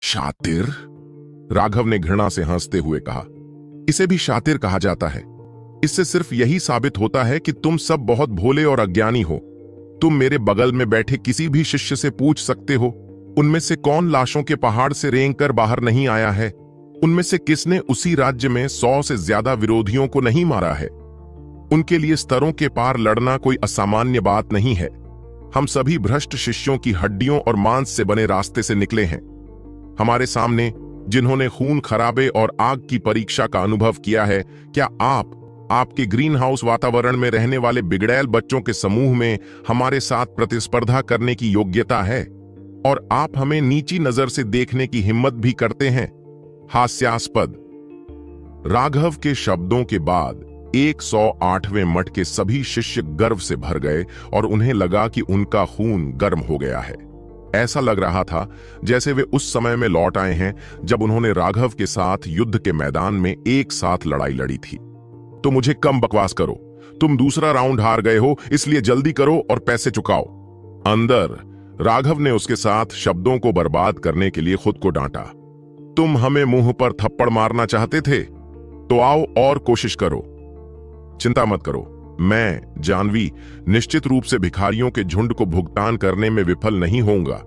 शातिर? राघव ने घृणा से हंसते हुए कहा। इसे भी शातिर कहा जाता है। इससे सिर्फ यही साबित होता है कि तुम सब बहुत भोले और अज्ञानी हो। तुम मेरे बगल में बैठे किसी भी शिष्य से पूछ सकते हो, उनमें से कौन लाशों के पहाड़ से रेंग कर बाहर नहीं आया है? उनमें से किसने उसी राज्य में 100 से ज्यादा विरोधियों को नहीं मारा है? उनके लिए स्तरों के पार लड़ना कोई असामान्य बात नहीं है। हम सभी भ्रष्ट शिष्यों की हड्डियों और मांस से बने रास्ते से निकले हैं। हमारे सामने जिन्होंने खून खराबे और आग की परीक्षा का अनुभव किया है, क्या आपके ग्रीन हाउस वातावरण में रहने वाले बिगड़ैल बच्चों के समूह में हमारे साथ प्रतिस्पर्धा करने की योग्यता है? और आप हमें नीची नजर से देखने की हिम्मत भी करते हैं? हास्यास्पद। राघव के शब्दों के बाद 108वें मठ के सभी शिष्य गर्व से भर गए और उन्हें लगा कि उनका खून गर्म हो गया है। ऐसा लग रहा था जैसे वे उस समय में लौट आए हैं जब उन्होंने राघव के साथ युद्ध के मैदान में एक साथ लड़ाई लड़ी थी। तो मुझे कम बकवास करो, तुम दूसरा राउंड हार गए हो, इसलिए जल्दी करो और पैसे चुकाओ। अंदर राघव ने उसके साथ शब्दों को बर्बाद करने के लिए खुद को डांटा। तुम हमें मुंह पर थप्पड़ मारना चाहते थे, तो आओ और कोशिश करो। चिंता मत करो, मैं जानवी निश्चित रूप से भिखारियों के झुंड को भुगतान करने में विफल नहीं होऊंगा।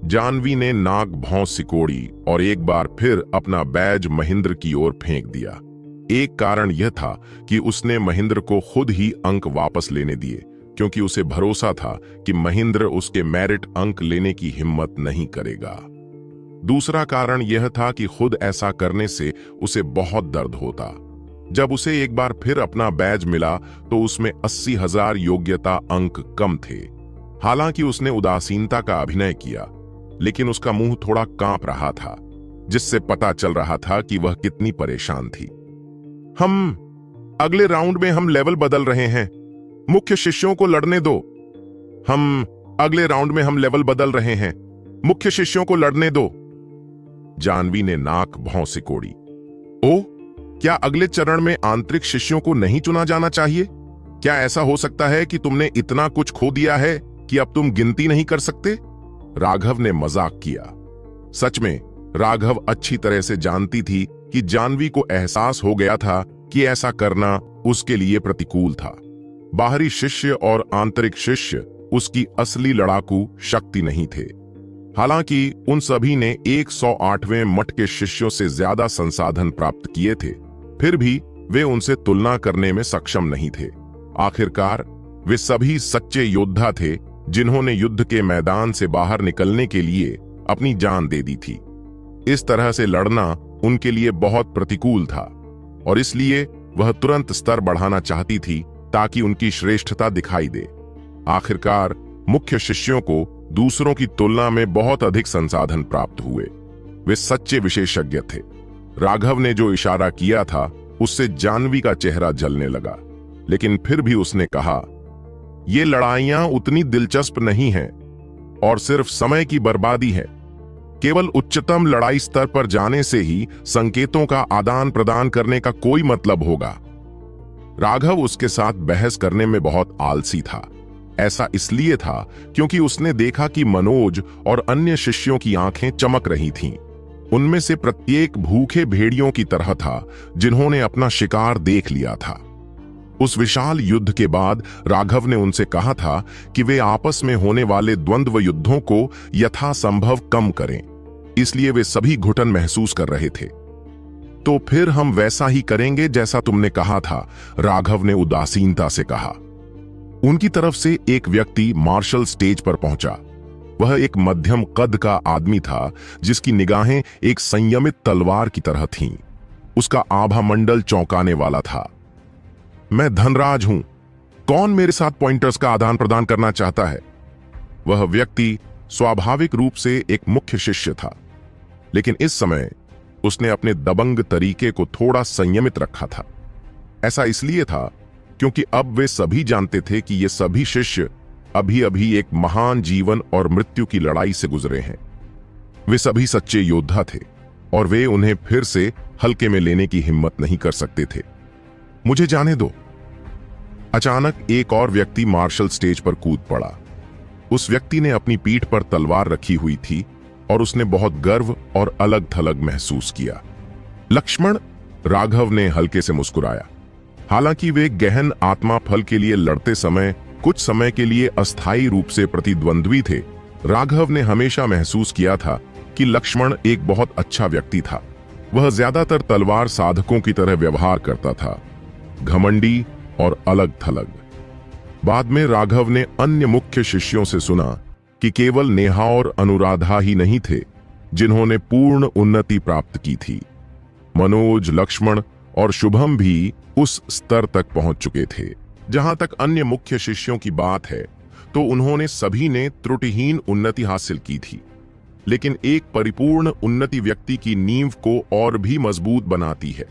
जानवी ने नाक भौं सिकोड़ी और एक बार फिर अपना बैज महेंद्र की ओर फेंक दिया। एक कारण यह था कि उसने महेंद्र को खुद ही अंक वापस लेने दिए, क्योंकि उसे भरोसा था कि महेंद्र उसके मेरिट अंक लेने की हिम्मत नहीं करेगा। दूसरा कारण यह था कि खुद ऐसा करने से उसे बहुत दर्द होता। जब उसे एक बार फिर अपना बैज मिला तो उसमें 80,000 योग्यता अंक कम थे। हालांकि उसने उदासीनता का अभिनय किया, लेकिन उसका मुंह थोड़ा कांप रहा था, जिससे पता चल रहा था कि वह कितनी परेशान थी। अगले राउंड में हम लेवल बदल रहे हैं, मुख्य शिष्यों को लड़ने दो। अगले राउंड में हम लेवल बदल रहे हैं, मुख्य शिष्यों को लड़ने दो। जानवी ने नाक भौं सिकोड़ी। ओ, क्या अगले चरण में आंतरिक शिष्यों को नहीं चुना जाना चाहिए? क्या ऐसा हो सकता है कि तुमने इतना कुछ खो दिया है कि अब तुम गिनती नहीं कर सकते? राघव ने मजाक किया। सच में राघव अच्छी तरह से जानती थी कि जानवी को एहसास हो गया था कि ऐसा करना उसके लिए प्रतिकूल था। बाहरी शिष्य और आंतरिक शिष्य उसकी असली लड़ाकू शक्ति नहीं थे। हालांकि उन सभी ने 108वें मठ के शिष्यों से ज्यादा संसाधन प्राप्त किए थे, फिर भी वे उनसे तुलना करने में सक्षम नहीं थे। आखिरकार वे सभी सच्चे योद्धा थे जिन्होंने युद्ध के मैदान से बाहर निकलने के लिए अपनी जान दे दी थी। इस तरह से लड़ना उनके लिए बहुत प्रतिकूल था और इसलिए वह तुरंत स्तर बढ़ाना चाहती थी ताकि उनकी श्रेष्ठता दिखाई दे। आखिरकार मुख्य शिष्यों को दूसरों की तुलना में बहुत अधिक संसाधन प्राप्त हुए। वे सच्चे विशेषज्ञ थे। राघव ने जो इशारा किया था उससे जानवी का चेहरा जलने लगा, लेकिन फिर भी उसने कहा, ये लड़ाइयां उतनी दिलचस्प नहीं हैं और सिर्फ समय की बर्बादी है। केवल उच्चतम लड़ाई स्तर पर जाने से ही संकेतों का आदान प्रदान करने का कोई मतलब होगा। राघव उसके साथ बहस करने में बहुत आलसी था। ऐसा इसलिए था क्योंकि उसने देखा कि मनोज और अन्य शिष्यों की आंखें चमक रही थीं। उनमें से प्रत्येक भूखे भेड़ियों की तरह था जिन्होंने अपना शिकार देख लिया था। उस विशाल युद्ध के बाद राघव ने उनसे कहा था कि वे आपस में होने वाले द्वंद्व युद्धों को यथासंभव कम करें, इसलिए वे सभी घुटन महसूस कर रहे थे। तो फिर हम वैसा ही करेंगे जैसा तुमने कहा था, राघव ने उदासीनता से कहा। उनकी तरफ से एक व्यक्ति मार्शल स्टेज पर पहुंचा। वह एक मध्यम कद का आदमी था जिसकी निगाहें एक संयमित तलवार की तरह थीं। उसका आभा मंडल चौंकाने वाला था। मैं धनराज हूं, कौन मेरे साथ पॉइंटर्स का आदान प्रदान करना चाहता है? वह व्यक्ति स्वाभाविक रूप से एक मुख्य शिष्य था, लेकिन इस समय उसने अपने दबंग तरीके को थोड़ा संयमित रखा था। ऐसा इसलिए था क्योंकि अब वे सभी जानते थे कि ये सभी शिष्य अभी अभी एक महान जीवन और मृत्यु की लड़ाई से गुजरे हैं। वे सभी सच्चे योद्धा थे और वे उन्हें फिर से हल्के में लेने की हिम्मत नहीं कर सकते थे। मुझे जाने दो। अचानक एक और व्यक्ति मार्शल स्टेज पर कूद पड़ा। उस व्यक्ति ने अपनी पीठ पर तलवार रखी हुई थी और उसने बहुत गर्व और अलग थलग महसूस किया। लक्ष्मण, राघव ने हल्के से मुस्कुराया। हालांकि वे गहन आत्मा फल के लिए लड़ते समय कुछ समय के लिए अस्थायी रूप से प्रतिद्वंद्वी थे, राघव ने हमेशा महसूस किया था कि लक्ष्मण एक बहुत अच्छा व्यक्ति था। वह ज्यादातर तलवार साधकों की तरह व्यवहार करता था, घमंडी और अलग थलग। बाद में राघव ने अन्य मुख्य शिष्यों से सुना कि केवल नेहा और अनुराधा ही नहीं थे जिन्होंने पूर्ण उन्नति प्राप्त की थी। मनोज, लक्ष्मण और शुभम भी उस स्तर तक पहुंच चुके थे। जहां तक अन्य मुख्य शिष्यों की बात है तो उन्होंने सभी ने त्रुटिहीन उन्नति हासिल की थी, लेकिन एक परिपूर्ण उन्नति व्यक्ति की नींव को और भी मजबूत बनाती है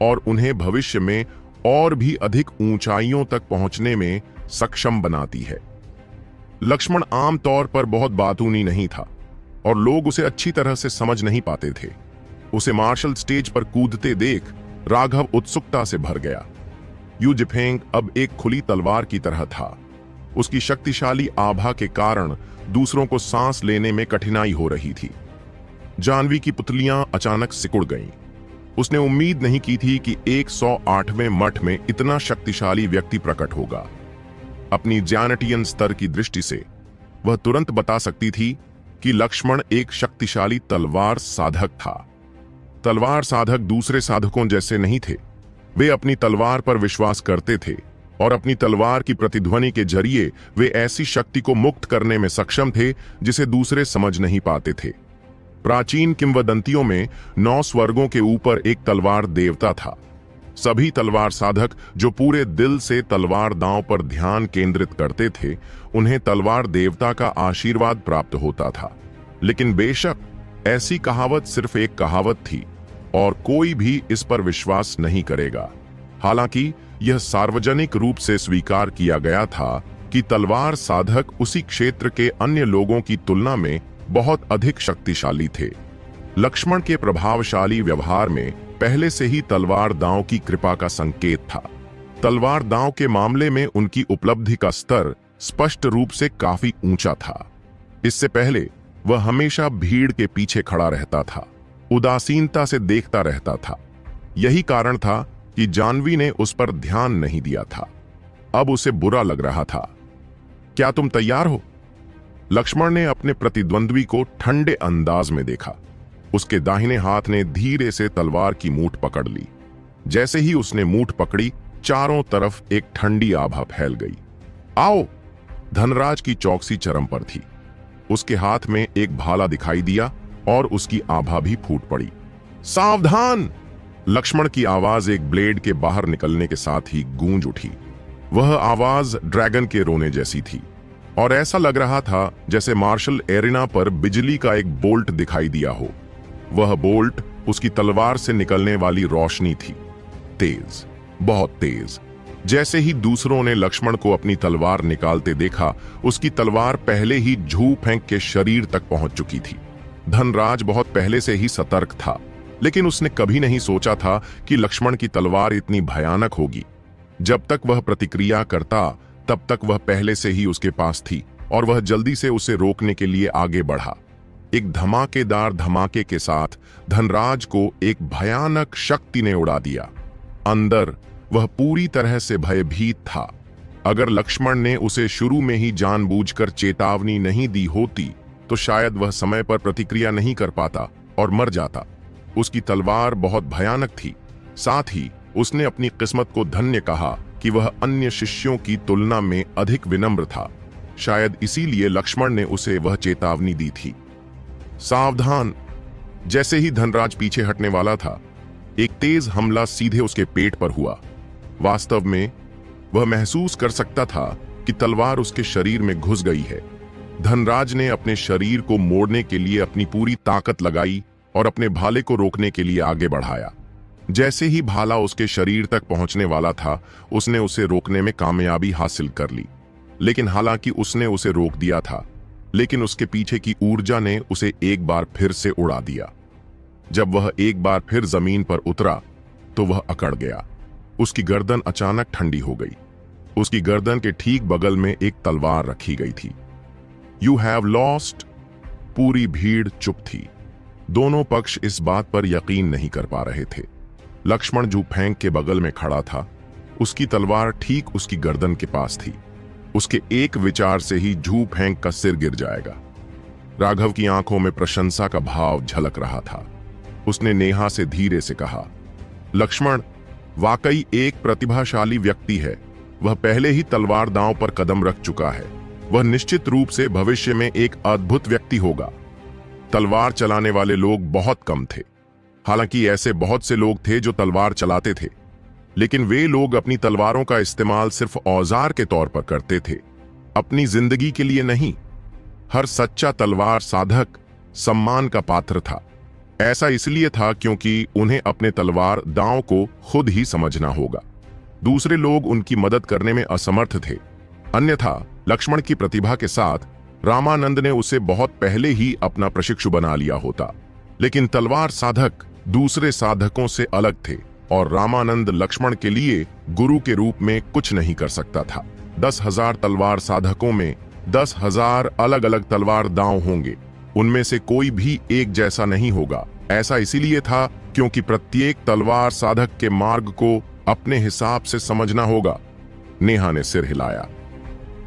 और उन्हें भविष्य में और भी अधिक ऊंचाइयों तक पहुंचने में सक्षम बनाती है। लक्ष्मण आमतौर पर बहुत बातूनी नहीं था और लोग उसे अच्छी तरह से समझ नहीं पाते थे। उसे मार्शल स्टेज पर कूदते देख राघव उत्सुकता से भर गया। यू जिफेंग अब एक खुली तलवार की तरह था। उसकी शक्तिशाली आभा के कारण दूसरों को सांस लेने में कठिनाई हो रही थी। जानवी की पुतलियां अचानक सिकुड़ गईं। उसने उम्मीद नहीं की थी कि 108वें मठ में इतना शक्तिशाली व्यक्ति प्रकट होगा। अपनी ज्ञानटियन स्तर की दृष्टि से वह तुरंत बता सकती थी कि लक्ष्मण एक शक्तिशाली तलवार साधक था। तलवार साधक दूसरे साधकों जैसे नहीं थे। वे अपनी तलवार पर विश्वास करते थे और अपनी तलवार की प्रतिध्वनि के जरिए वे ऐसी शक्ति को मुक्त करने में सक्षम थे जिसे दूसरे समझ नहीं पाते थे। प्राचीन किंवदंतियों में 9 स्वर्गों के ऊपर एक तलवार देवता था। सभी तलवार साधक जो पूरे दिल से तलवार दांव पर ध्यान केंद्रित करते थे, उन्हें तलवार देवता का आशीर्वाद प्राप्त होता था। लेकिन बेशक ऐसी कहावत सिर्फ एक कहावत थी और कोई भी इस पर विश्वास नहीं करेगा। हालांकि यह सार्वजनिक रूप से स्वीकार किया गया था कि तलवार साधक उसी क्षेत्र के अन्य लोगों की तुलना में बहुत अधिक शक्तिशाली थे। लक्ष्मण के प्रभावशाली व्यवहार में पहले से ही तलवार दांव की कृपा का संकेत था। तलवार दांव के मामले में उनकी उपलब्धि का स्तर स्पष्ट रूप से काफी ऊंचा था। इससे पहले वह हमेशा भीड़ के पीछे खड़ा रहता था, उदासीनता से देखता रहता था। यही कारण था कि जानवी ने उस पर ध्यान नहीं दिया था। अब उसे बुरा लग रहा था। क्या तुम तैयार हो? लक्ष्मण ने अपने प्रतिद्वंद्वी को ठंडे अंदाज में देखा। उसके दाहिने हाथ ने धीरे से तलवार की मूठ पकड़ ली। जैसे ही उसने मूठ पकड़ी, चारों तरफ एक ठंडी आभा फैल गई। आओ! धनराज की चौकसी चरम पर थी। उसके हाथ में एक भाला दिखाई दिया और उसकी आभा भी फूट पड़ी। सावधान! लक्ष्मण की आवाज एक ब्लेड के बाहर निकलने के साथ ही गूंज उठी। वह आवाज ड्रैगन के रोने जैसी थी और ऐसा लग रहा था जैसे मार्शल एरिना पर बिजली का एक बोल्ट दिखाई दिया हो। वह बोल्ट उसकी तलवार से निकलने वाली रोशनी थी, तेज, बहुत तेज। जैसे ही दूसरों ने लक्ष्मण को अपनी तलवार निकालते देखा, उसकी तलवार पहले ही झू फेंक के शरीर तक पहुंच चुकी थी। धनराज बहुत पहले से ही सतर्क था, लेकिन उसने कभी नहीं सोचा था कि लक्ष्मण की तलवार इतनी भयानक होगी। जब तक वह प्रतिक्रिया करता, तब तक वह पहले से ही उसके पास थी और वह जल्दी से उसे रोकने के लिए आगे बढ़ा। एक धमाकेदार धमाके के साथ धनराज को एक भयानक शक्ति ने उड़ा दिया। अंदर वह पूरी तरह से भयभीत था। अगर लक्ष्मण ने उसे शुरू में ही जानबूझकर चेतावनी नहीं दी होती तो शायद वह समय पर प्रतिक्रिया नहीं कर पाता और मर जाता। उसकी तलवार बहुत भयानक थी। साथ ही उसने अपनी किस्मत को धन्य कहा कि वह अन्य शिष्यों की तुलना में अधिक विनम्र था। शायद इसीलिए लक्ष्मण ने उसे वह चेतावनी दी थी। सावधान! जैसे ही धनराज पीछे हटने वाला था, एक तेज हमला सीधे उसके पेट पर हुआ। वास्तव में वह महसूस कर सकता था कि तलवार उसके शरीर में घुस गई है। धनराज ने अपने शरीर को मोड़ने के लिए अपनी पूरी ताकत लगाई और अपने भाले को रोकने के लिए आगे बढ़ाया। जैसे ही भाला उसके शरीर तक पहुंचने वाला था, उसने उसे रोकने में कामयाबी हासिल कर ली। लेकिन हालांकि उसने उसे रोक दिया था, लेकिन उसके पीछे की ऊर्जा ने उसे एक बार फिर से उड़ा दिया। जब वह एक बार फिर जमीन पर उतरा तो वह अकड़ गया। उसकी गर्दन अचानक ठंडी हो गई। उसकी गर्दन के ठीक बगल में एक तलवार रखी गई थी। You have lost. पूरी भीड़ चुप थी। दोनों पक्ष इस बात पर यकीन नहीं कर पा रहे थे। लक्ष्मण जू फेंक के बगल में खड़ा था। उसकी तलवार ठीक उसकी गर्दन के पास थी। उसके एक विचार से ही जू फेंक का सिर गिर जाएगा। राघव की आंखों में प्रशंसा का भाव झलक रहा था। उसने नेहा से धीरे से कहा, लक्ष्मण वाकई एक प्रतिभाशाली व्यक्ति है। वह पहले ही तलवार दांव पर कदम रख चुका है। वह निश्चित रूप से भविष्य में एक अद्भुत व्यक्ति होगा। तलवार चलाने वाले लोग बहुत कम थे। हालांकि ऐसे बहुत से लोग थे जो तलवार चलाते थे, लेकिन वे लोग अपनी तलवारों का इस्तेमाल सिर्फ औजार के तौर पर करते थे, अपनी जिंदगी के लिए नहीं। हर सच्चा तलवार साधक सम्मान का पात्र था। ऐसा इसलिए था क्योंकि उन्हें अपने तलवार दांव को खुद ही समझना होगा। दूसरे लोग उनकी मदद करने में असमर्थ थे। अन्यथा लक्ष्मण की प्रतिभा के साथ रामानंद ने उसे बहुत पहले ही अपना प्रशिक्षु बना लिया होता। लेकिन तलवार साधक दूसरे साधकों से अलग थे और रामानंद लक्ष्मण के लिए गुरु के रूप में कुछ नहीं कर सकता था। 10,000 तलवार साधकों में 10,000 अलग अलग तलवार दांव होंगे। उनमें से कोई भी एक जैसा नहीं होगा। ऐसा इसीलिए था क्योंकि प्रत्येक तलवार साधक के मार्ग को अपने हिसाब से समझना होगा। नेहा ने सिर हिलाया।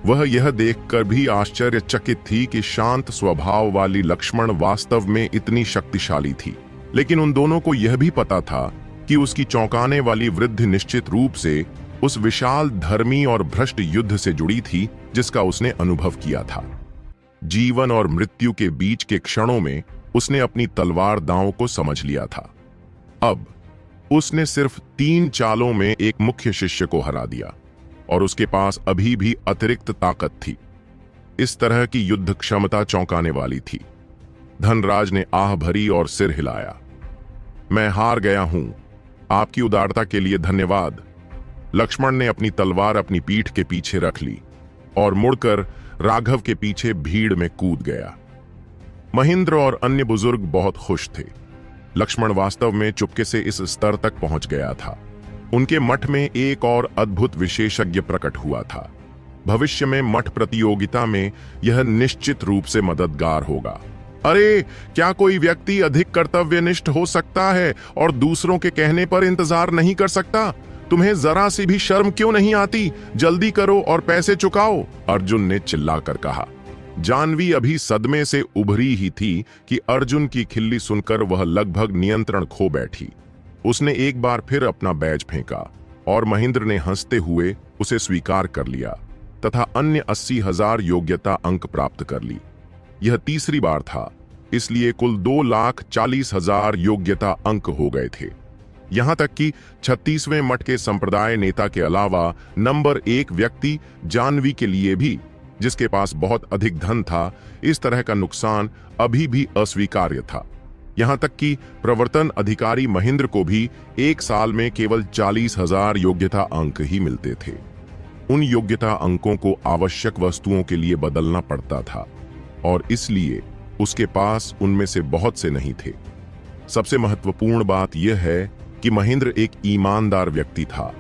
वह यह देखकर भी आश्चर्यचकित थी कि शांत स्वभाव वाली लक्ष्मण वास्तव में इतनी शक्तिशाली थी। लेकिन उन दोनों को यह भी पता था कि उसकी चौंकाने वाली वृद्धि निश्चित रूप से उस विशाल धर्मी और भ्रष्ट युद्ध से जुड़ी थी जिसका उसने अनुभव किया था। जीवन और मृत्यु के बीच के क्षणों में उसने अपनी तलवार दांव को समझ लिया था। अब उसने सिर्फ 3 चालों में एक मुख्य शिष्य को हरा दिया और उसके पास अभी भी अतिरिक्त ताकत थी। इस तरह की युद्ध क्षमता चौंकाने वाली थी। धनराज ने आह भरी और सिर हिलाया। मैं हार गया हूं। आपकी उदारता के लिए धन्यवाद। लक्ष्मण ने अपनी तलवार अपनी पीठ के पीछे रख ली और मुड़कर राघव के पीछे भीड़ में कूद गया। महेंद्र और अन्य बुजुर्ग बहुत खुश थे। लक्ष्मण वास्तव में चुपके से इस स्तर तक पहुंच गया था। उनके मठ में एक और अद्भुत विशेषज्ञ प्रकट हुआ था। भविष्य में मठ प्रतियोगिता में यह निश्चित रूप से मददगार होगा। अरे, क्या कोई व्यक्ति अधिक कर्तव्यनिष्ठ हो सकता है और दूसरों के कहने पर इंतजार नहीं कर सकता? तुम्हें जरा सी भी शर्म क्यों नहीं आती? जल्दी करो और पैसे चुकाओ, अर्जुन ने चिल्लाकर कहा। जानवी अभी सदमे से उभरी ही थी कि अर्जुन की खिल्ली सुनकर वह लगभग नियंत्रण खो बैठी। उसने एक बार फिर अपना बैज फेंका और महेंद्र ने हंसते हुए उसे स्वीकार कर लिया तथा अन्य 80,000 योग्यता अंक प्राप्त कर ली। यह तीसरी बार था, इसलिए कुल 2,40,000 योग्यता अंक हो गए थे। यहां तक कि 36वें मठ के संप्रदाय नेता के अलावा नंबर 1 व्यक्ति जानवी के लिए भी, जिसके पास बहुत अधिक धन था, इस तरह का नुकसान अभी भी अस्वीकार्य था। यहां तक कि प्रवर्तन अधिकारी महेंद्र को भी एक साल में केवल 40,000 योग्यता अंक ही मिलते थे। उन योग्यता अंकों को आवश्यक वस्तुओं के लिए बदलना पड़ता था और इसलिए उसके पास उनमें से बहुत से नहीं थे। सबसे महत्वपूर्ण बात यह है कि महेंद्र एक ईमानदार व्यक्ति था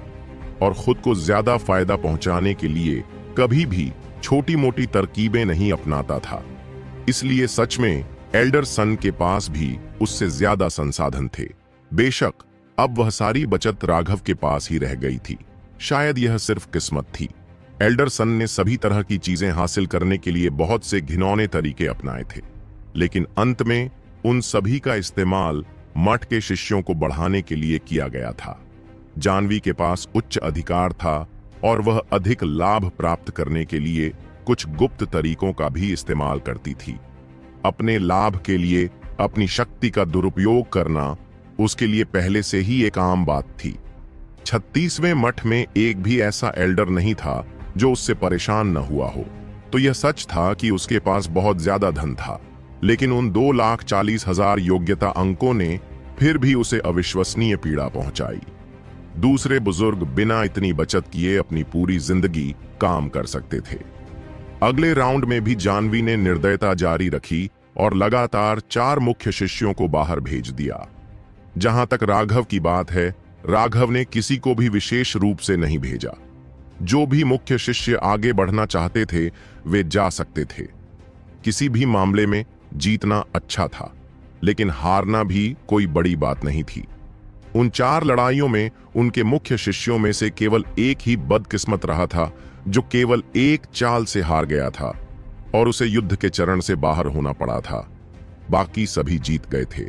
और खुद को ज्यादा फायदा पहुंचाने के लिए कभी भी छोटी मोटी तरकीबें नहीं अपनाता था। इसलिए सच में एल्डर सन के पास भी उससे ज्यादा संसाधन थे। बेशक अब वह सारी बचत राघव के पास ही रह गई थी। शायद यह सिर्फ किस्मत थी। एल्डर सन ने सभी तरह की चीजें हासिल करने के लिए बहुत से घिनौने तरीके अपनाए थे, लेकिन अंत में उन सभी का इस्तेमाल मठ के शिष्यों को बढ़ाने के लिए किया गया था। जानवी के पास उच्च अधिकार था और वह अधिक लाभ प्राप्त करने के लिए कुछ गुप्त तरीकों का भी इस्तेमाल करती थी। अपने लाभ के लिए अपनी शक्ति का दुरुपयोग करना उसके लिए पहले से ही एक आम बात थी। 36वें मठ में एक भी ऐसा एल्डर नहीं था जो उससे परेशान न हुआ हो। तो यह सच था कि उसके पास बहुत ज्यादा धन था, लेकिन उन 2,40,000 योग्यता अंकों ने फिर भी उसे अविश्वसनीय पीड़ा पहुंचाई। दूसरे बुजुर्ग बिना इतनी बचत किए अपनी पूरी जिंदगी काम कर सकते थे। अगले राउंड में भी जानवी ने निर्दयता जारी रखी और लगातार 4 मुख्य शिष्यों को बाहर भेज दिया। जहां तक राघव की बात है, राघव ने किसी को भी विशेष रूप से नहीं भेजा। जो भी मुख्य शिष्य आगे बढ़ना चाहते थे वे जा सकते थे। किसी भी मामले में जीतना अच्छा था, लेकिन हारना भी कोई बड़ी बात नहीं थी। उन 4 लड़ाइयों में उनके मुख्य शिष्यों में से केवल एक ही बदकिस्मत रहा था, जो केवल एक चाल से हार गया था और उसे युद्ध के चरण से बाहर होना पड़ा था। बाकी सभी जीत गए थे।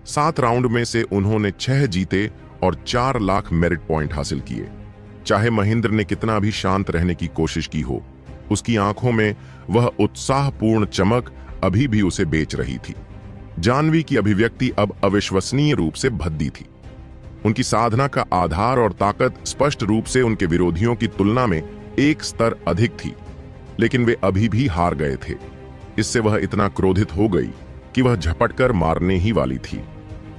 7 राउंड में से उन्होंने 6 जीते और 4 लाख मेरिट पॉइंट हासिल किए। चाहे महेंद्र ने कितना भी शांत रहने की कोशिश की हो, उसकी आंखों में वह उत्साहपूर्ण चमक अभी भी उसे बेच रही थी। जाह्नवी की अभिव्यक्ति अब अविश्वसनीय रूप से भद्दी थी। उनकी साधना का आधार और ताकत स्पष्ट रूप से उनके विरोधियों की तुलना में एक स्तर अधिक थी, लेकिन वे अभी भी हार गए थे। इससे वह इतना क्रोधित हो गई कि वह झपटकर मारने ही वाली थी।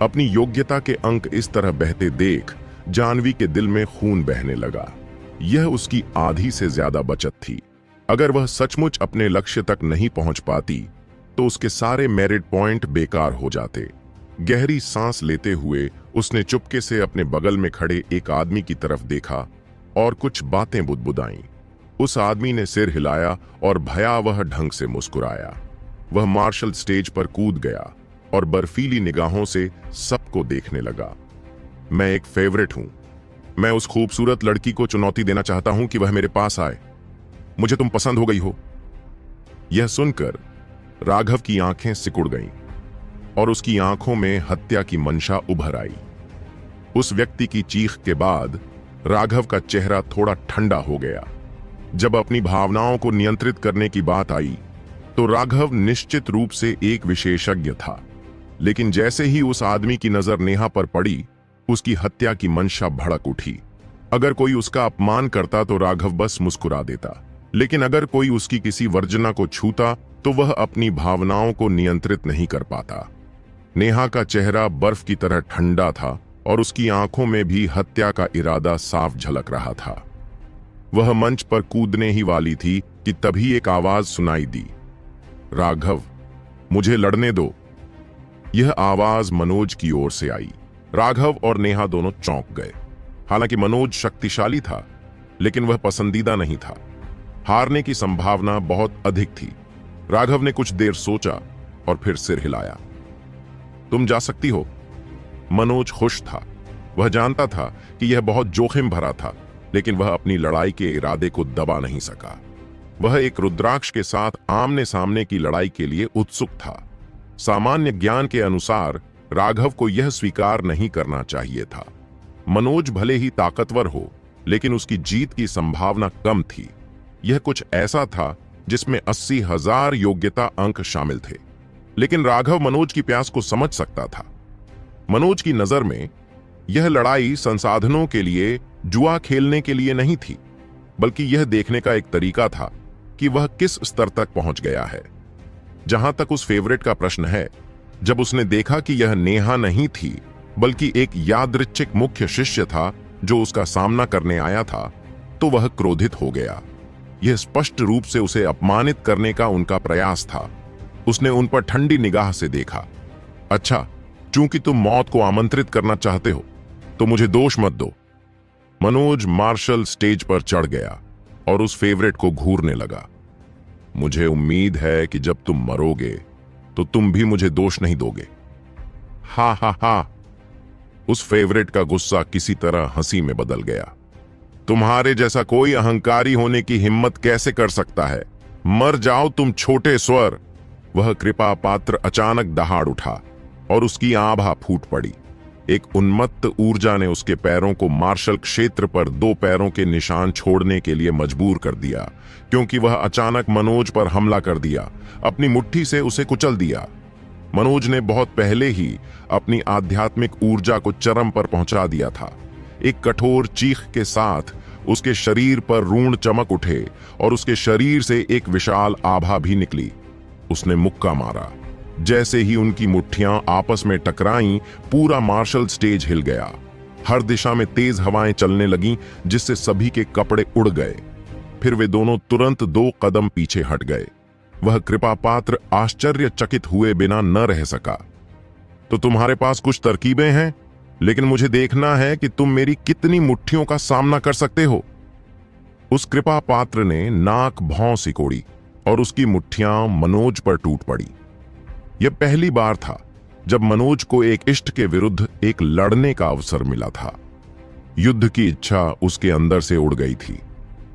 अपनी योग्यता के अंक इस तरह बहते देख जाह्नवी के दिल में खून बहने लगा। यह उसकी आधी से ज्यादा बचत थी। अगर वह सचमुच अपने लक्ष्य तक नहीं पहुंच पाती तो उसके सारे मेरिट पॉइंट बेकार हो जाते। गहरी सांस लेते हुए उसने चुपके से अपने बगल में खड़े एक आदमी की तरफ देखा और कुछ बातें बुदबुदाईं। उस आदमी ने सिर हिलाया और भयावह ढंग से मुस्कुराया। वह मार्शल स्टेज पर कूद गया और बर्फीली निगाहों से सबको देखने लगा। मैं एक फेवरेट हूं। मैं उस खूबसूरत लड़की को चुनौती देना चाहता हूं कि वह मेरे पास आए। मुझे तुम पसंद हो गई हो। यह सुनकर राघव की आंखें सिकुड़ गईं और उसकी आंखों में हत्या की मंशा उभर आई। उस व्यक्ति की चीख के बाद राघव का चेहरा थोड़ा ठंडा हो गया। जब अपनी भावनाओं को नियंत्रित करने की बात आई तो राघव निश्चित रूप से एक विशेषज्ञ था, लेकिन जैसे ही उस आदमी की नजर नेहा पर पड़ी, उसकी हत्या की मंशा भड़क उठी। अगर कोई उसका अपमान करता तो राघव बस मुस्कुरा देता, लेकिन अगर कोई उसकी किसी वर्जना को छूता तो वह अपनी भावनाओं को नियंत्रित नहीं कर पाता। नेहा का चेहरा बर्फ की तरह ठंडा था और उसकी आंखों में भी हत्या का इरादा साफ झलक रहा था। वह मंच पर कूदने ही वाली थी कि तभी एक आवाज सुनाई दी, राघव, मुझे लड़ने दो। यह आवाज मनोज की ओर से आई। राघव और नेहा दोनों चौंक गए। हालांकि मनोज शक्तिशाली था, लेकिन वह पसंदीदा नहीं था। हारने की संभावना बहुत अधिक थी। राघव ने कुछ देर सोचा और फिर सिर हिलाया। तुम जा सकती हो। मनोज खुश था। वह जानता था कि यह बहुत जोखिम भरा था, लेकिन वह अपनी लड़ाई के इरादे को दबा नहीं सका। वह एक रुद्राक्ष के साथ आमने सामने की लड़ाई के लिए उत्सुक था। सामान्य ज्ञान के अनुसार राघव को यह स्वीकार नहीं करना चाहिए था। मनोज भले ही ताकतवर हो, लेकिन उसकी जीत की संभावना कम थी। यह कुछ ऐसा था जिसमें 80,000 योग्यता अंक शामिल थे, लेकिन राघव मनोज की प्यास को समझ सकता था। मनोज की नजर में यह लड़ाई संसाधनों के लिए, जुआ खेलने के लिए नहीं थी, बल्कि यह देखने का एक तरीका था कि वह किस स्तर तक पहुंच गया है। जहां तक उस फेवरेट का प्रश्न है, जब उसने देखा कि यह नेहा नहीं थी बल्कि एक यादृच्छिक मुख्य शिष्य था जो उसका सामना करने आया था, तो वह क्रोधित हो गया। यह स्पष्ट रूप से उसे अपमानित करने का उनका प्रयास था। उसने उन पर ठंडी निगाह से देखा। अच्छा, चूंकि तुम मौत को आमंत्रित करना चाहते हो तो मुझे दोष मत दो। मनोज मार्शल स्टेज पर चढ़ गया और उस फेवरेट को घूरने लगा। मुझे उम्मीद है कि जब तुम मरोगे तो तुम भी मुझे दोष नहीं दोगे। हा हा हा। उस फेवरेट का गुस्सा किसी तरह हंसी में बदल गया। तुम्हारे जैसा कोई अहंकारी होने की हिम्मत कैसे कर सकता है? मर जाओ तुम छोटे स्वर। वह कृपा पात्र अचानक दहाड़ उठा और उसकी आभा फूट पड़ी। एक उन्मत्त ऊर्जा ने उसके पैरों को मार्शल क्षेत्र पर 2 पैरों के निशान छोड़ने के लिए मजबूर कर दिया, क्योंकि वह अचानक मनोज पर हमला कर दिया, अपनी मुट्ठी से उसे कुचल दिया। मनोज ने बहुत पहले ही अपनी आध्यात्मिक ऊर्जा को चरम पर पहुंचा दिया था। एक कठोर चीख के साथ उसके शरीर पर ऋण चमक उठे और उसके शरीर से एक विशाल आभा भी निकली। उसने मुक्का मारा। जैसे ही उनकी मुट्ठियां आपस में टकराईं, पूरा मार्शल स्टेज हिल गया। हर दिशा में तेज हवाएं चलने लगीं, जिससे सभी के कपड़े उड़ गए। फिर वे दोनों तुरंत 2 कदम पीछे हट गए। वह कृपा पात्र आश्चर्यचकित हुए बिना न रह सका। तो तुम्हारे पास कुछ तरकीबें हैं, लेकिन मुझे देखना है कि तुम मेरी कितनी मुट्ठियों का सामना कर सकते हो। उस कृपा पात्र ने नाक भौं सिकोड़ी और उसकी मुट्ठियां मनोज पर टूट पड़ी। यह पहली बार था जब मनोज को एक इष्ट के विरुद्ध एक लड़ने का अवसर मिला था। युद्ध की इच्छा उसके अंदर से उड़ गई थी।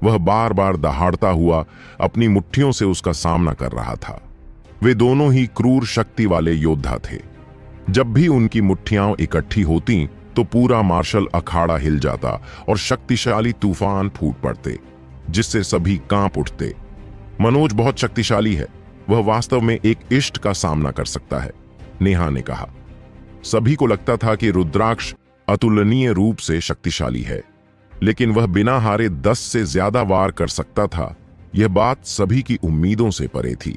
वह बार बार दहाड़ता हुआ अपनी मुट्ठियों से उसका सामना कर रहा था। वे दोनों ही क्रूर शक्ति वाले योद्धा थे। जब भी उनकी मुट्ठियां इकट्ठी होती तो पूरा मार्शल अखाड़ा हिल जाता और शक्तिशाली तूफान फूट पड़ते, जिससे सभी कांप उठते। मनोज बहुत शक्तिशाली है, वह वास्तव में एक इष्ट का सामना कर सकता है, नेहा ने कहा। सभी को लगता था कि रुद्राक्ष अतुलनीय रूप से शक्तिशाली है, लेकिन वह बिना हारे 10 से ज्यादा वार कर सकता था। यह बात सभी की उम्मीदों से परे थी।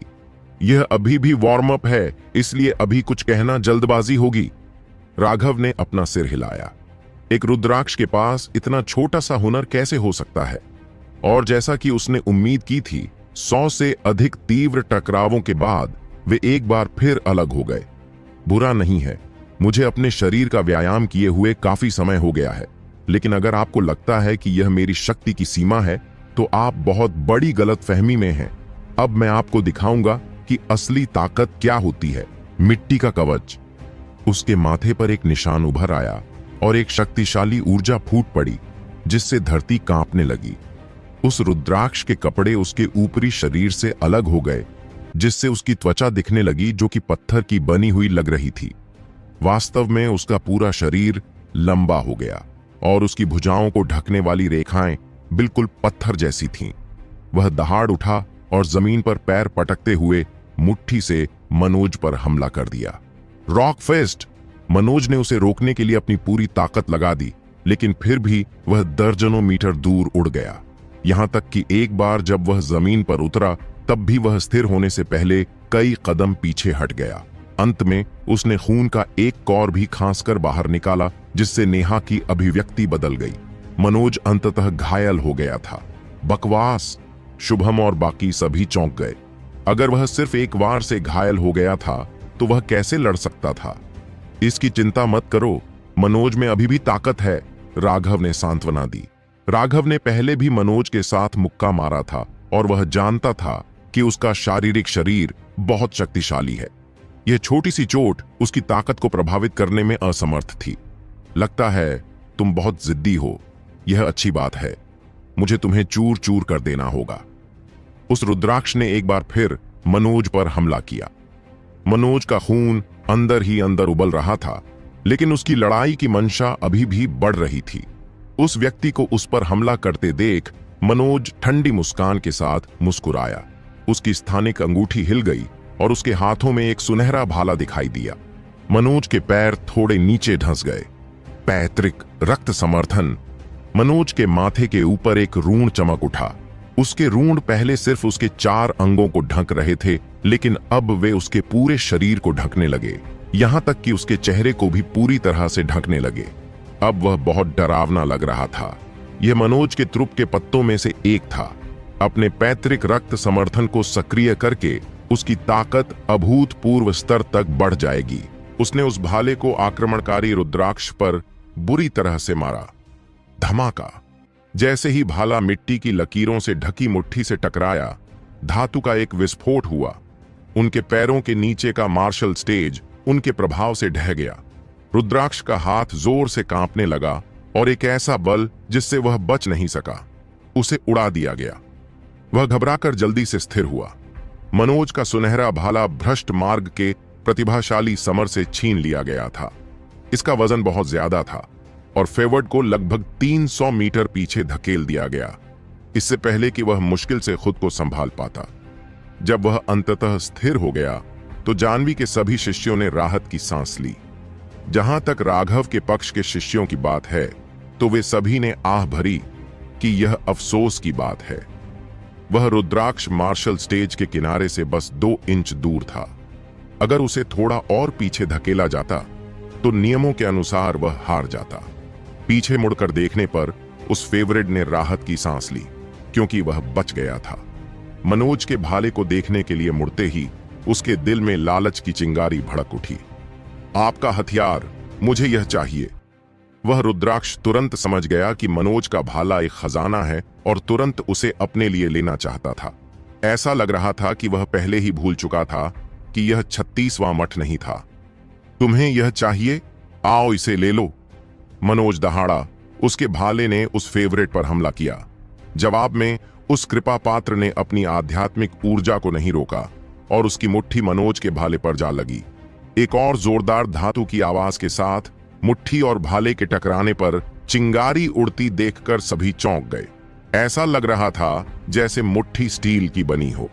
यह अभी भी वार्म अप है, इसलिए अभी कुछ कहना जल्दबाजी होगी। राघव ने अपना सिर हिलाया। एक रुद्राक्ष के पास इतना छोटा सा हुनर कैसे हो सकता है? और जैसा कि उसने उम्मीद की थी, 100 से अधिक तीव्र टकरावों के बाद वे एक बार फिर अलग हो गए। बुरा नहीं है, मुझे अपने शरीर का व्यायाम किए हुए काफी समय हो गया है, लेकिन अगर आपको लगता है कि यह मेरी शक्ति की सीमा है तो आप बहुत बड़ी गलतफहमी में हैं। अब मैं आपको दिखाऊंगा कि असली ताकत क्या होती है। मिट्टी का कवच। उसके माथे पर एक निशान उभर आया और एक शक्तिशाली ऊर्जा फूट पड़ी, जिससे धरती कांपने लगी। उस रुद्राक्ष के कपड़े उसके ऊपरी शरीर से अलग हो गए, जिससे उसकी त्वचा दिखने लगी जो कि पत्थर की बनी हुई लग रही थी। वास्तव में उसका पूरा शरीर लंबा हो गया और उसकी भुजाओं को ढकने वाली रेखाएं बिल्कुल पत्थर जैसी थीं। वह दहाड़ उठा और जमीन पर पैर पटकते हुए मुट्ठी से मनोज पर हमला कर दिया। Rock fist! मनोज ने उसे रोकने के लिए अपनी पूरी ताकत लगा दी, लेकिन फिर भी वह दर्जनों मीटर दूर उड़ गया। यहां तक कि एक बार जब वह जमीन पर उतरा, तब भी वह स्थिर होने से पहले कई कदम पीछे हट गया। अंत में उसने खून का एक कौर भी खांसकर बाहर निकाला, जिससे नेहा की अभिव्यक्ति बदल गई। मनोज अंततः घायल हो गया था। बकवास! शुभम और बाकी सभी चौंक गए। अगर वह सिर्फ एक वार से घायल हो गया था तो वह कैसे लड़ सकता था? इसकी चिंता मत करो, मनोज में अभी भी ताकत है, राघव ने सांत्वना दी। राघव ने पहले भी मनोज के साथ मुक्का मारा था और वह जानता था कि उसका शारीरिक शरीर बहुत शक्तिशाली है। यह छोटी सी चोट उसकी ताकत को प्रभावित करने में असमर्थ थी। लगता है तुम बहुत जिद्दी हो। यह अच्छी बात है। मुझे तुम्हें चूर चूर कर देना होगा। उस रुद्राक्ष ने एक बार फिर मनोज पर हमला किया। मनोज का खून अंदर ही अंदर उबल रहा था, लेकिन उसकी लड़ाई की मंशा अभी भी बढ़ रही थी। उस व्यक्ति को उस पर हमला करते देख मनोज ठंडी मुस्कान के साथ मुस्कुराया। उसकी स्थानिक अंगूठी हिल गई और उसके हाथों में एक सुनहरा भाला दिखाई दिया। मनोज के पैर थोड़े नीचे धंस गए। पैतृक रक्त समर्थन। मनोज के माथे के ऊपर एक रून चमक उठा। उसके रून पहले सिर्फ उसके 4 अंगों को ढक रहे थे, लेकिन अब वे उसके पूरे शरीर को ढकने लगे, यहां तक कि उसके चेहरे को भी पूरी तरह से ढकने लगे। अब वह बहुत डरावना लग रहा था। यह मनोज के त्रुप के पत्तों में से एक था। अपने पैतृक रक्त समर्थन को सक्रिय करके उसकी ताकत अभूतपूर्व स्तर तक बढ़ जाएगी। उसने उस भाले को आक्रमणकारी रुद्राक्ष पर बुरी तरह से मारा। धमाका! जैसे ही भाला मिट्टी की लकीरों से ढकी मुट्ठी से टकराया, धातु का एक विस्फोट हुआ। उनके पैरों के नीचे का मार्शल स्टेज उनके प्रभाव से ढह गया। रुद्राक्ष का हाथ जोर से कांपने लगा और एक ऐसा बल जिससे वह बच नहीं सका, उसे उड़ा दिया गया। वह घबराकर जल्दी से स्थिर हुआ। मनोज का सुनहरा भाला भ्रष्ट मार्ग के प्रतिभाशाली समर से छीन लिया गया था। इसका वजन बहुत ज्यादा था और फेवर्ड को लगभग 300 मीटर पीछे धकेल दिया गया, इससे पहले कि वह मुश्किल से खुद को संभाल पाता। जब वह अंततः स्थिर हो गया तो जाह्नवी के सभी शिष्यों ने राहत की सांस ली। जहां तक राघव के पक्ष के शिष्यों की बात है तो वे सभी ने आह भरी कि यह अफसोस की बात है। वह रुद्राक्ष मार्शल स्टेज के किनारे से बस 2 इंच दूर था। अगर उसे थोड़ा और पीछे धकेला जाता तो नियमों के अनुसार वह हार जाता। पीछे मुड़कर देखने पर उस फेवरेट ने राहत की सांस ली, क्योंकि वह बच गया था। मनोज के भाले को देखने के लिए मुड़ते ही उसके दिल में लालच की चिंगारी भड़क उठी। आपका हथियार, मुझे यह चाहिए। वह रुद्राक्ष तुरंत समझ गया कि मनोज का भाला एक खजाना है और तुरंत उसे अपने लिए लेना चाहता था। ऐसा लग रहा था कि वह पहले ही भूल चुका था कि यह 36वां मठ नहीं था। तुम्हें यह चाहिए, आओ इसे ले लो। मनोज दहाड़ा। उसके भाले ने उस फेवरेट पर हमला किया। जवाब में उस कृपा पात्र ने अपनी आध्यात्मिक ऊर्जा को नहीं रोका और उसकी मुट्ठी मनोज के भाले पर जा लगी। एक और जोरदार धातु की आवाज के साथ मुट्ठी और भाले के टकराने पर चिंगारी उड़ती देखकर सभी चौंक गए। ऐसा लग रहा था जैसे मुट्ठी स्टील की बनी हो।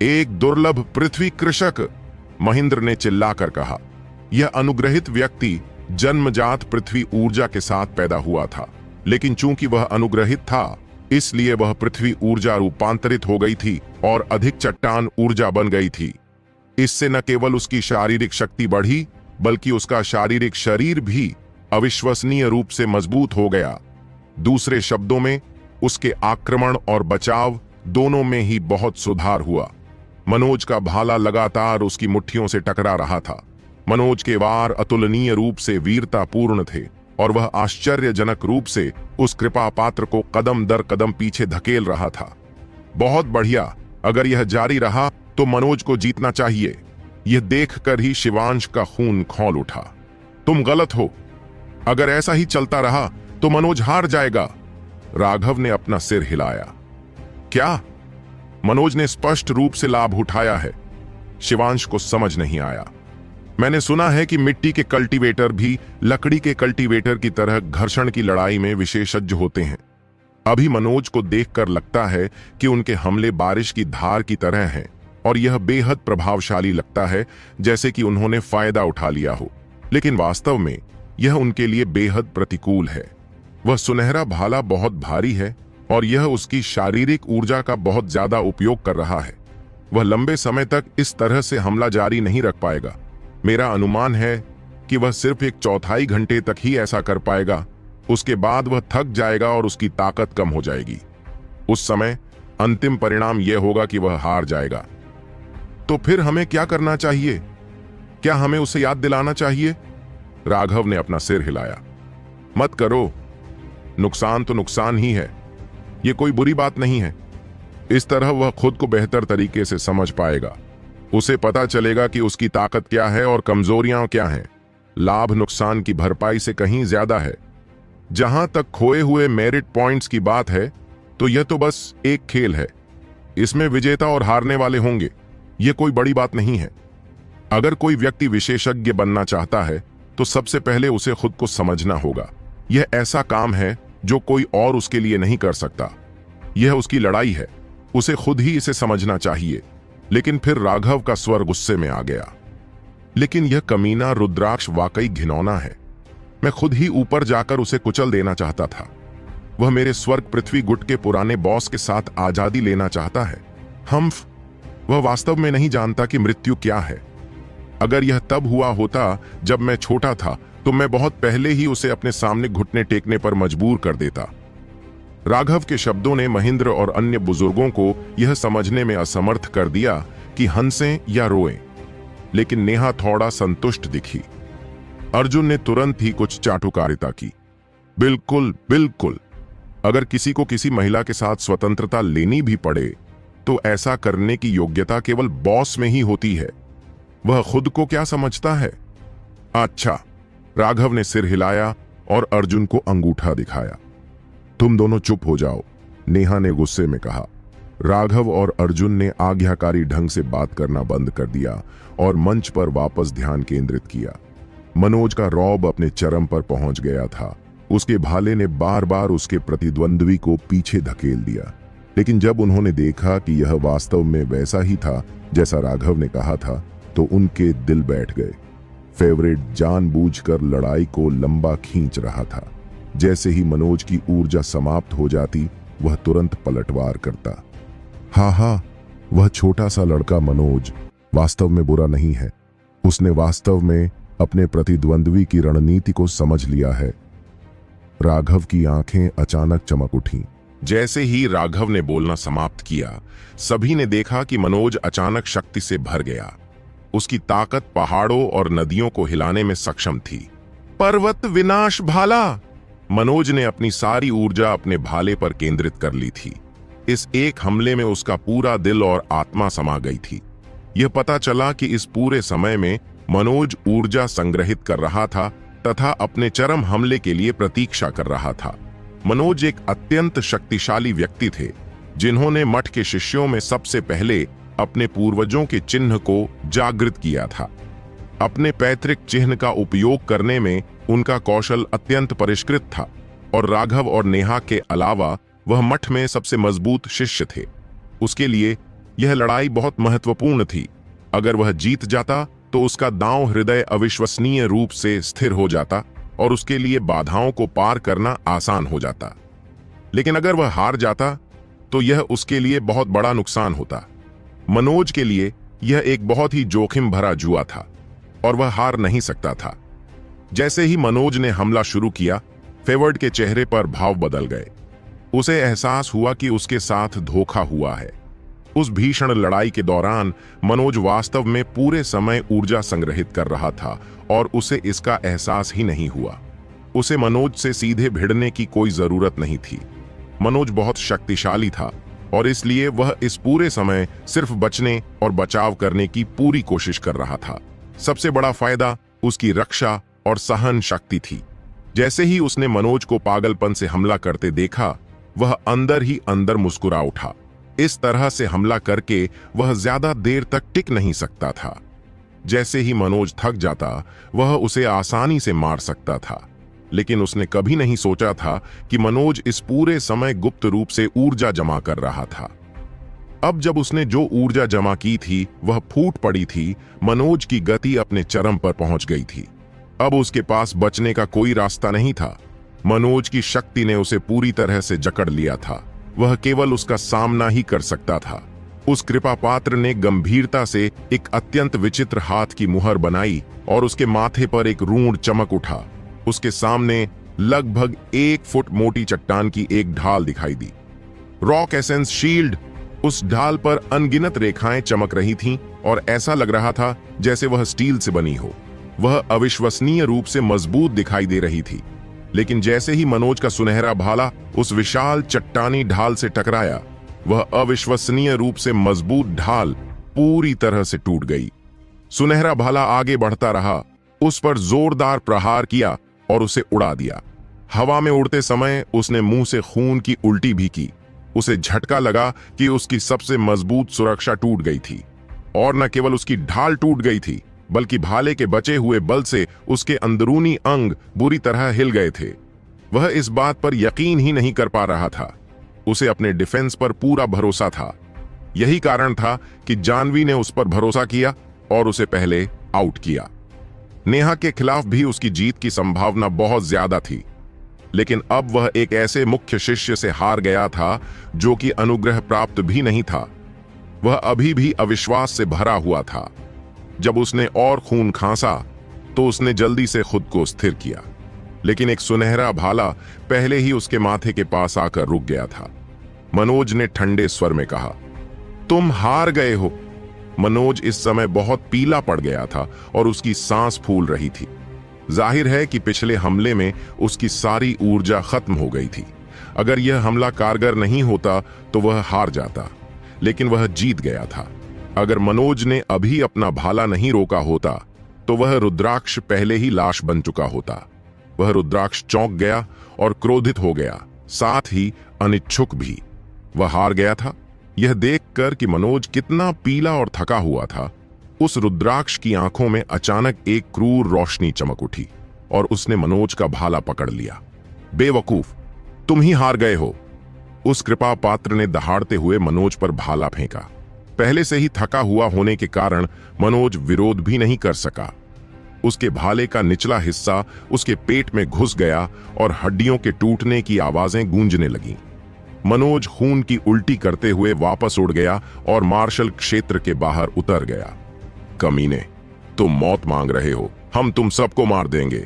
एक दुर्लभ पृथ्वी कृषक, महेंद्र ने चिल्लाकर कहा। यह अनुग्रहित व्यक्ति जन्मजात पृथ्वी ऊर्जा के साथ पैदा हुआ था, लेकिन चूंकि वह अनुग्रहित था इसलिए वह पृथ्वी ऊर्जा रूपांतरित हो गई थी और अधिक चट्टान ऊर्जा बन गई थी। इससे न केवल उसकी शारीरिक शक्ति बढ़ी बल्कि उसका शारीरिक शरीर भी अविश्वसनीय रूप से मजबूत हो गया। दूसरे शब्दों में उसके आक्रमण और बचाव दोनों में ही बहुत सुधार हुआ। मनोज का भाला लगातार उसकी मुट्ठियों से टकरा रहा था। मनोज के वार अतुलनीय रूप से वीरतापूर्ण थे और वह आश्चर्यजनक रूप से उस कृपा पात्र को कदम दर कदम पीछे धकेल रहा था। बहुत बढ़िया, अगर यह जारी रहा तो मनोज को जीतना चाहिए। यह देखकर ही शिवांश का खून खौल उठा। तुम गलत हो, अगर ऐसा ही चलता रहा तो मनोज हार जाएगा। राघव ने अपना सिर हिलाया। क्या? मनोज ने स्पष्ट रूप से लाभ उठाया है। शिवांश को समझ नहीं आया। मैंने सुना है कि मिट्टी के कल्टीवेटर भी लकड़ी के कल्टीवेटर की तरह घर्षण की लड़ाई में विशेषज्ञ होते हैं। अभी मनोज को देखकर लगता है कि उनके हमले बारिश की धार की तरह हैं और यह बेहद प्रभावशाली लगता है, जैसे कि उन्होंने फायदा उठा लिया हो, लेकिन वास्तव में यह उनके लिए बेहद प्रतिकूल है। वह सुनहरा भाला बहुत भारी है और यह उसकी शारीरिक ऊर्जा का बहुत ज्यादा उपयोग कर रहा है। वह लंबे समय तक इस तरह से हमला जारी नहीं रख पाएगा। मेरा अनुमान है कि वह सिर्फ एक चौथाई घंटे तक ही ऐसा कर पाएगा। उसके बाद वह थक जाएगा और उसकी ताकत कम हो जाएगी। उस समय अंतिम परिणाम यह होगा कि वह हार जाएगा। तो फिर हमें क्या करना चाहिए? क्या हमें उसे याद दिलाना चाहिए? राघव ने अपना सिर हिलाया। मत करो, नुकसान तो नुकसान ही है। यह कोई बुरी बात नहीं है। इस तरह वह खुद को बेहतर तरीके से समझ पाएगा। उसे पता चलेगा कि उसकी ताकत क्या है और कमजोरियां क्या हैं। लाभ नुकसान की भरपाई से कहीं ज्यादा है। जहां तक खोए हुए मेरिट पॉइंट्स की बात है तो यह तो बस एक खेल है। इसमें विजेता और हारने वाले होंगे। यह कोई बड़ी बात नहीं है। अगर कोई व्यक्ति विशेषज्ञ बनना चाहता है तो सबसे पहले उसे खुद को समझना होगा। यह ऐसा काम है जो कोई और उसके लिए नहीं कर सकता। यह उसकी लड़ाई है। उसे खुद ही इसे समझना चाहिए। लेकिन फिर राघव का स्वर गुस्से में आ गया। लेकिन यह कमीना रुद्राक्ष वाकई घिनौना है। मैं खुद ही ऊपर जाकर उसे कुचल देना चाहता था। वह मेरे स्वर्ग पृथ्वी गुट के पुराने बॉस के साथ आजादी लेना चाहता है। वह वास्तव में नहीं जानता कि मृत्यु क्या है। अगर यह तब हुआ होता जब मैं छोटा था तो मैं बहुत पहले ही उसे अपने सामने घुटने टेकने पर मजबूर कर देता। राघव के शब्दों ने महेंद्र और अन्य बुजुर्गों को यह समझने में असमर्थ कर दिया कि हंसें या रोएं, लेकिन नेहा थोड़ा संतुष्ट दिखी। अर्जुन ने तुरंत ही कुछ चाटुकारिता की। बिल्कुल बिल्कुल, अगर किसी को किसी महिला के साथ स्वतंत्रता लेनी भी पड़े तो ऐसा करने की योग्यता केवल बॉस में ही होती है। वह खुद को क्या समझता है? अच्छा, राघव ने सिर हिलाया और अर्जुन को अंगूठा दिखाया। तुम दोनों चुप हो जाओ, नेहा ने गुस्से में कहा। राघव और अर्जुन ने आज्ञाकारी ढंग से बात करना बंद कर दिया और मंच पर वापस ध्यान केंद्रित किया। मनोज का रौब अपने चरम पर पहुंच गया था। उसके भाले ने बार बार उसके प्रतिद्वंद्वी को पीछे धकेल दिया, लेकिन जब उन्होंने देखा कि यह वास्तव में वैसा ही था जैसा राघव ने कहा था तो उनके दिल बैठ गए। फेवरेट जानबूझकर लड़ाई को लंबा खींच रहा था। जैसे ही मनोज की ऊर्जा समाप्त हो जाती वह तुरंत पलटवार करता। हाँ, वह छोटा सा लड़का मनोज वास्तव में बुरा नहीं है। उसने वास्तव में अपने प्रतिद्वंद्वी की रणनीति को समझ लिया है। राघव की आंखें अचानक चमक उठीं। जैसे ही राघव ने बोलना समाप्त किया, सभी ने देखा कि मनोज अचानक शक्ति से भर गया। उसकी ताकत पहाड़ों और नदियों को हिलाने में सक्षम थी। पर्वत विनाश भाला! मनोज ने अपनी सारी ऊर्जा अपने भाले पर केंद्रित कर ली थी। इस एक हमले में उसका पूरा दिल और आत्मा समा गई थी। यह पता चला कि इस पूरे समय में मनोज ऊर्जा संग्रहित कर रहा था तथा अपने चरम हमले के लिए प्रतीक्षा कर रहा था। मनोज एक अत्यंत शक्तिशाली व्यक्ति थे, जिन्होंने मठ के शिष्यों में सबसे पहले अपने पूर्वजों के चिन्ह को जागृत किया था। अपने पैतृक चिन्ह का उपयोग करने में उनका कौशल अत्यंत परिष्कृत था और राघव और नेहा के अलावा वह मठ में सबसे मजबूत शिष्य थे। उसके लिए यह लड़ाई बहुत महत्वपूर्ण थी। अगर वह जीत जाता तो उसका दांव हृदय अविश्वसनीय रूप से स्थिर हो जाता और उसके लिए बाधाओं को पार करना आसान हो जाता। लेकिन अगर वह हार जाता तो यह उसके लिए बहुत बड़ा नुकसान होता। मनोज के लिए यह एक बहुत ही जोखिम भरा जुआ था और वह हार नहीं सकता था। जैसे ही मनोज ने हमला शुरू किया, फेवर्ड के चेहरे पर भाव बदल गए। उसे एहसास हुआ कि उसके साथ धोखा हुआ है। उस भीषण लड़ाई के दौरान मनोज वास्तव में पूरे समय ऊर्जा संग्रहित कर रहा था और उसे इसका एहसास ही नहीं हुआ। उसे मनोज से सीधे भिड़ने की कोई जरूरत नहीं थी। मनोज बहुत शक्तिशाली था और इसलिए वह इस पूरे समय सिर्फ बचने और बचाव करने की पूरी कोशिश कर रहा था। सबसे बड़ा फायदा उसकी रक्षा और सहन शक्ति थी। जैसे ही उसने मनोज को पागलपन से हमला करते देखा, वह अंदर ही अंदर मुस्कुरा उठा। इस तरह से हमला करके वह ज्यादा देर तक टिक नहीं सकता था। जैसे ही मनोज थक जाता, वह उसे आसानी से मार सकता था। लेकिन उसने कभी नहीं सोचा था कि मनोज इस पूरे समय गुप्त रूप से ऊर्जा जमा कर रहा था। अब जब उसने जो ऊर्जा जमा की थी वह फूट पड़ी थी, मनोज की गति अपने चरम पर पहुंच गई थी। अब उसके पास बचने का कोई रास्ता नहीं था। मनोज की शक्ति ने उसे पूरी तरह से जकड़ लिया था। वह केवल उसका सामना ही कर सकता था। उस कृपा पात्र ने गंभीरता से एक अत्यंत विचित्र हाथ की मुहर बनाई और उसके माथे पर एक रूंड चमक उठा। उसके सामने लगभग 1 फुट मोटी चट्टान की एक ढाल दिखाई दी। Rock essence shield. उस ढाल पर अनगिनत रेखाएं चमक रही थीं और ऐसा लग रहा था जैसे वह स्टील से बनी हो। वह अविश्वसनीय रूप से मजबूत दिखाई दे रही थी। लेकिन जैसे ही मनोज का सुनहरा भाला उस विशाल चट्टानी ढाल से टकराया, वह अविश्वसनीय रूप से मजबूत ढाल पूरी तरह से टूट गई। सुनहरा भाला आगे बढ़ता रहा, उस पर जोरदार प्रहार किया और उसे उड़ा दिया। हवा में उड़ते समय उसने मुंह से खून की उल्टी भी की। उसे झटका लगा कि उसकी सबसे मजबूत सुरक्षा टूट गई थी और न केवल उसकी ढाल टूट गई थी, बल्कि भाले के बचे हुए बल से उसके अंदरूनी अंग बुरी तरह हिल गए थे। वह इस बात पर यकीन ही नहीं कर पा रहा था। उसे अपने डिफेंस पर पूरा भरोसा था। यही कारण था कि जानवी ने उस पर भरोसा किया और उसे पहले आउट किया। नेहा के खिलाफ भी उसकी जीत की संभावना बहुत ज्यादा थी, लेकिन अब वह एक ऐसे मुख्य शिष्य से हार गया था जो कि अनुग्रह प्राप्त भी नहीं था। वह अभी भी अविश्वास से भरा हुआ था। जब उसने और खून खांसा तो उसने जल्दी से खुद को स्थिर किया, लेकिन एक सुनहरा भाला पहले ही उसके माथे के पास आकर रुक गया था। मनोज ने ठंडे स्वर में कहा, तुम हार गए हो। मनोज इस समय बहुत पीला पड़ गया था और उसकी सांस फूल रही थी। जाहिर है कि पिछले हमले में उसकी सारी ऊर्जा खत्म हो गई थी। अगर यह हमला कारगर नहीं होता तो वह हार जाता, लेकिन वह जीत गया था। अगर मनोज ने अभी अपना भाला नहीं रोका होता तो वह रुद्राक्ष पहले ही लाश बन चुका होता। वह रुद्राक्ष चौंक गया और क्रोधित हो गया, साथ ही अनिच्छुक भी। वह हार गया था। यह देखकर कि मनोज कितना पीला और थका हुआ था, उस रुद्राक्ष की आंखों में अचानक एक क्रूर रोशनी चमक उठी और उसने मनोज का भाला पकड़ लिया। बेवकूफ, तुम ही हार गए हो। उस कृपा पात्र ने दहाड़ते हुए मनोज पर भाला फेंका। पहले से ही थका हुआ होने के कारण मनोज विरोध भी नहीं कर सका। उसके भाले का निचला हिस्सा उसके पेट में घुस गया और हड्डियों के टूटने की आवाजें गूंजने लगीं। मनोज खून की उल्टी करते हुए वापस उड़ गया और मार्शल क्षेत्र के बाहर उतर गया। कमीने, तुम मौत मांग रहे हो, हम तुम सबको मार देंगे।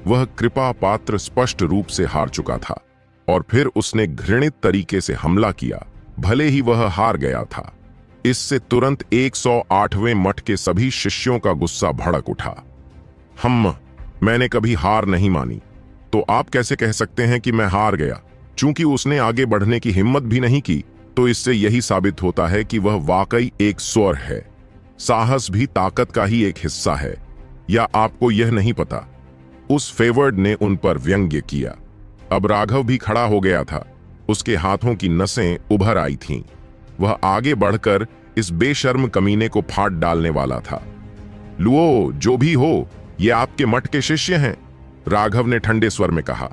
वह कृपा पात्र स्पष्ट रूप से हार चुका था और फिर उसने घृणित तरीके से हमला किया। भले ही वह हार गया था, इससे तुरंत 108वें मठ के सभी शिष्यों का गुस्सा भड़क उठा। मैंने कभी हार नहीं मानी, तो आप कैसे कह सकते हैं कि मैं हार गया? चूंकि उसने आगे बढ़ने की हिम्मत भी नहीं की, तो इससे यही साबित होता है कि वह वाकई एक स्वर है। साहस भी ताकत का ही एक हिस्सा है, या आपको यह नहीं पता? उस फेवर्ड ने उन पर व्यंग्य किया। अब राघव भी खड़ा हो गया था। उसके हाथों की नसें उभर आई थीं। वह आगे बढ़कर इस बेशर्म कमीने को फाड़ डालने वाला था। लुओ, जो भी हो, ये आपके मठ के शिष्य हैं, राघव ने ठंडे स्वर में कहा।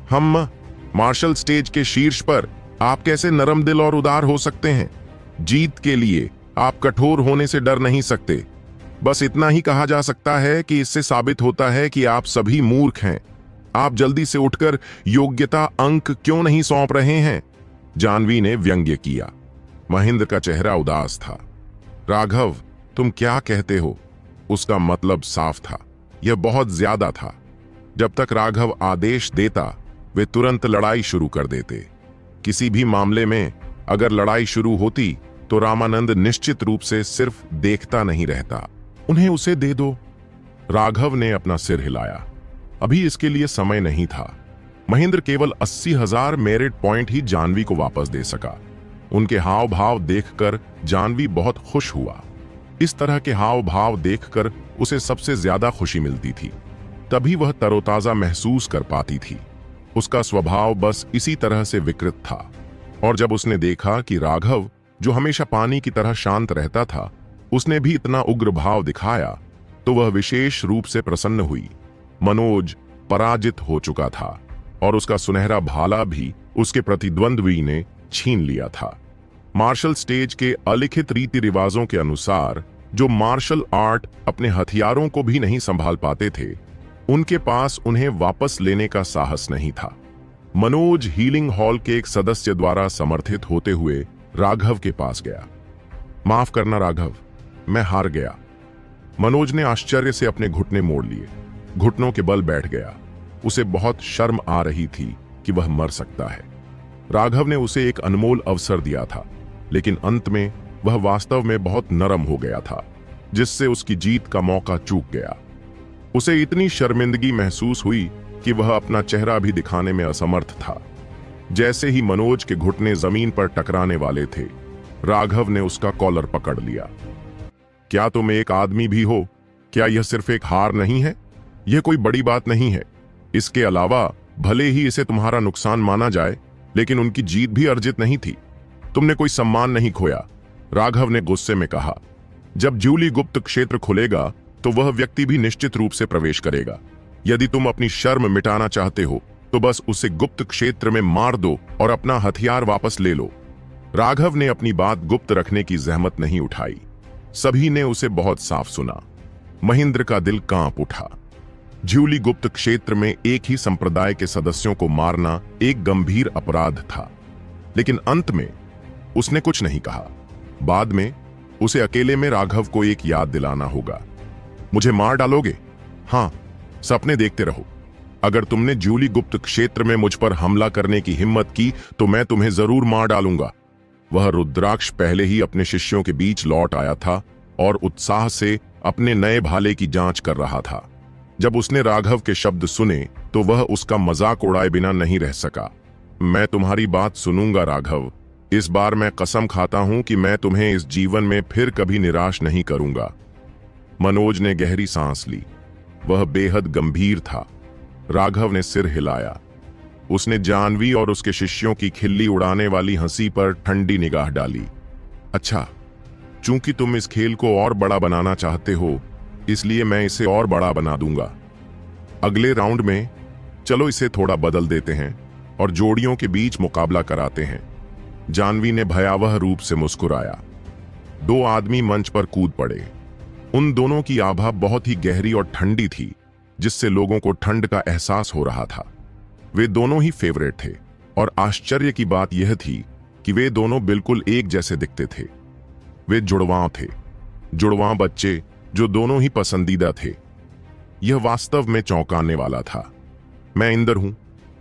हम मार्शल स्टेज के शीर्ष पर आप कैसे नरम दिल और उदार हो सकते हैं? जीत के लिए आप कठोर होने से डर नहीं सकते। बस इतना ही कहा जा सकता है कि इससे साबित होता है कि आप सभी मूर्ख हैं। आप जल्दी से उठकर योग्यता अंक क्यों नहीं सौंप रहे हैं? जानवी ने व्यंग्य किया। महेंद्र का चेहरा उदास था। राघव, तुम क्या कहते हो? उसका मतलब साफ था, यह बहुत ज्यादा था। जब तक राघव आदेश देता, वे तुरंत लड़ाई शुरू कर देते। किसी भी मामले में अगर लड़ाई शुरू होती तो रामानंद निश्चित रूप से सिर्फ देखता नहीं रहता। उन्हें उसे दे दो। राघव ने अपना सिर हिलाया। अभी इसके लिए समय नहीं था। महेंद्र केवल 80,000 मेरिट पॉइंट ही जानवी को वापस दे सका। उनके हाव भाव देखकर जानवी बहुत खुश हुआ। इस तरह के हाव भाव देखकर उसे सबसे ज्यादा खुशी मिलती थी। तभी वह तरोताजा महसूस कर पाती थी। उसका स्वभाव बस इसी तरह से विकृत था। और जब उसने देखा कि राघव, जो हमेशा पानी की तरह शांत रहता था, उसने भी इतना उग्र भाव दिखाया, तो वह विशेष रूप से प्रसन्न हुई। मनोज पराजित हो चुका था और उसका सुनहरा भाला भी उसके प्रतिद्वंद्वी ने छीन लिया था। मार्शल स्टेज के अलिखित रीति रिवाजों के अनुसार जो मार्शल आर्ट अपने हथियारों को भी नहीं संभाल पाते थे, उनके पास उन्हें वापस लेने का साहस नहीं था। मनोज हीलिंग हॉल के एक सदस्य द्वारा समर्थित होते हुए राघव के पास गया। माफ करना राघव, मैं हार गया। मनोज ने आश्चर्य से अपने घुटने मोड़ लिए। घुटनों के बल बैठ गया। उसे बहुत शर्म आ रही थी कि वह मर सकता है। राघव ने उसे एक अनमोल अवसर दिया था, लेकिन अंत में वह वास्तव में बहुत नरम हो गया था, जिससे उसकी जीत का मौका चूक गया। उसे इतनी शर्मिंदगी महसूस हुई कि वह अपना चेहरा भी दिखाने में असमर्थ था। जैसे ही मनोज के घुटने जमीन पर टकराने वाले थे, राघव ने उसका कॉलर पकड़ लिया। क्या तुम एक आदमी भी हो? क्या यह सिर्फ एक हार नहीं है? यह कोई बड़ी बात नहीं है। इसके अलावा भले ही इसे तुम्हारा नुकसान माना जाए, लेकिन उनकी जीत भी अर्जित नहीं थी। तुमने कोई सम्मान नहीं खोया, राघव ने गुस्से में कहा। जब जूली गुप्त क्षेत्र खुलेगा तो वह व्यक्ति भी निश्चित रूप से प्रवेश करेगा। यदि तुम अपनी शर्म मिटाना चाहते हो तो बस उसे गुप्त क्षेत्र में मार दो और अपना हथियार वापस ले लो। राघव ने अपनी बात गुप्त रखने की जहमत नहीं उठाई। सभी ने उसे बहुत साफ सुना। महेंद्र का दिल कांप उठा। जूली गुप्त क्षेत्र में एक ही संप्रदाय के सदस्यों को मारना एक गंभीर अपराध था, लेकिन अंत में उसने कुछ नहीं कहा। बाद में उसे अकेले में राघव को एक याद दिलाना होगा। मुझे मार डालोगे? हाँ, सपने देखते रहो। अगर तुमने जूली गुप्त क्षेत्र में मुझ पर हमला करने की हिम्मत की तो मैं तुम्हें जरूर मार डालूंगा। वह रुद्राक्ष पहले ही अपने शिष्यों के बीच लौट आया था और उत्साह से अपने नए भाले की जांच कर रहा था। जब उसने राघव के शब्द सुने तो वह उसका मजाक उड़ाए बिना नहीं रह सका। मैं तुम्हारी बात सुनूंगा राघव। इस बार मैं कसम खाता हूं कि मैं तुम्हें इस जीवन में फिर कभी निराश नहीं करूंगा। मनोज ने गहरी सांस ली। वह बेहद गंभीर था। राघव ने सिर हिलाया। उसने जानवी और उसके शिष्यों की खिल्ली उड़ाने वाली हंसी पर ठंडी निगाह डाली। अच्छा, चूंकि तुम इस खेल को और बड़ा बनाना चाहते हो, इसलिए मैं इसे और बड़ा बना दूंगा। अगले राउंड में चलो इसे थोड़ा बदल देते हैं और जोड़ियों के बीच मुकाबला कराते हैं। जानवी ने भयावह रूप से मुस्कुराया। दो आदमी मंच पर कूद पड़े। उन दोनों की आभा बहुत ही गहरी और ठंडी थी, जिससे लोगों को ठंड का एहसास हो रहा था। वे दोनों ही फेवरेट थे और आश्चर्य की बात यह थी कि वे दोनों बिल्कुल एक जैसे दिखते थे। वे जुड़वां थे, जुड़वां बच्चे जो दोनों ही पसंदीदा थे। यह वास्तव में चौंकाने वाला था। मैं इंद्र हूं,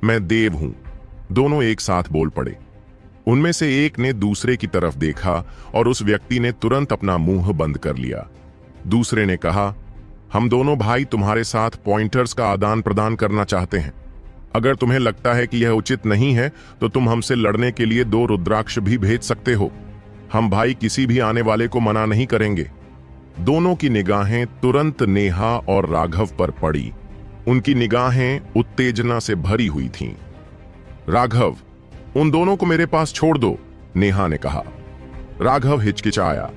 मैं देव हूं, दोनों एक साथ बोल पड़े। उनमें से एक ने दूसरे की तरफ देखा और उस व्यक्ति ने तुरंत अपना मुंह बंद कर लिया। दूसरे ने कहा, हम दोनों भाई तुम्हारे साथ पॉइंटर्स का आदान प्रदान करना चाहते हैं। अगर तुम्हें लगता है कि यह उचित नहीं है तो तुम हमसे लड़ने के लिए 2 रुद्राक्ष भी भेज सकते हो। हम भाई किसी भी आने वाले को मना नहीं करेंगे। दोनों की निगाहें तुरंत नेहा और राघव पर पड़ी। उनकी निगाहें उत्तेजना से भरी हुई थीं। राघव, उन दोनों को मेरे पास छोड़ दो, नेहा ने कहा। राघव हिचकिचाया।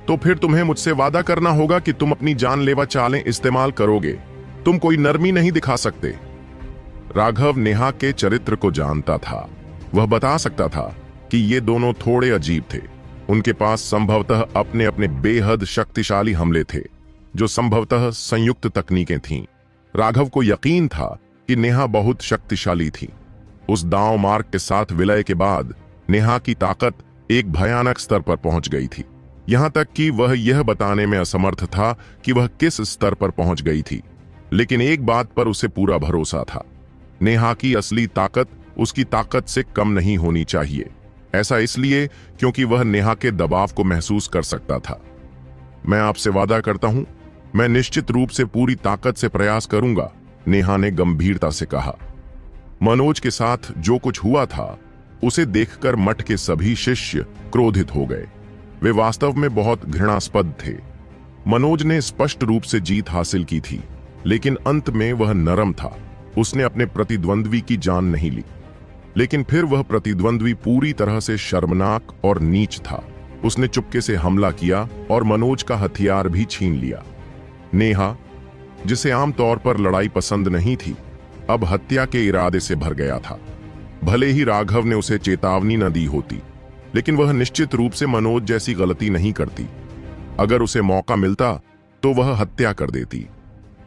तो फिर तुम्हें मुझसे वादा करना होगा कि तुम अपनी जानलेवा चालें इस्तेमाल करोगे। तुम कोई नरमी नहीं दिखा सकते। राघव नेहा के चरित्र को जानता था। वह बता सकता था कि ये दोनों थोड़े अजीब थे। उनके पास संभवतः अपने अपने बेहद शक्तिशाली हमले थे, जो संभवतः संयुक्त तकनीकें थीं। राघव को यकीन था कि नेहा बहुत शक्तिशाली थी। उस दांव मार्ग के साथ विलय के बाद नेहा की ताकत एक भयानक स्तर पर पहुंच गई थी। यहां तक कि वह यह बताने में असमर्थ था कि वह किस स्तर पर पहुंच गई थी। लेकिन एक बात पर उसे पूरा भरोसा था, नेहा की असली ताकत उसकी ताकत से कम नहीं होनी चाहिए। ऐसा इसलिए क्योंकि वह नेहा के दबाव को महसूस कर सकता था। मैं आपसे वादा करता हूं, मैं निश्चित रूप से पूरी ताकत से प्रयास करूंगा, नेहा ने गंभीरता से कहा। मनोज के साथ जो कुछ हुआ था उसे देखकर मठ के सभी शिष्य क्रोधित हो गए। वे वास्तव में बहुत घृणास्पद थे। मनोज ने स्पष्ट रूप से जीत हासिल की थी, लेकिन अंत में वह नरम था। उसने अपने प्रतिद्वंद्वी की जान नहीं ली, लेकिन फिर वह प्रतिद्वंद्वी पूरी तरह से शर्मनाक और नीच था। उसने चुपके से हमला किया और मनोज का हथियार भी छीन लिया। नेहा, जिसे आमतौर पर लड़ाई पसंद नहीं थी, अब हत्या के इरादे से भर गया था। भले ही राघव ने उसे चेतावनी न दी होती, लेकिन वह निश्चित रूप से मनोज जैसी गलती नहीं करती। अगर उसे मौका मिलता तो वह हत्या कर देती।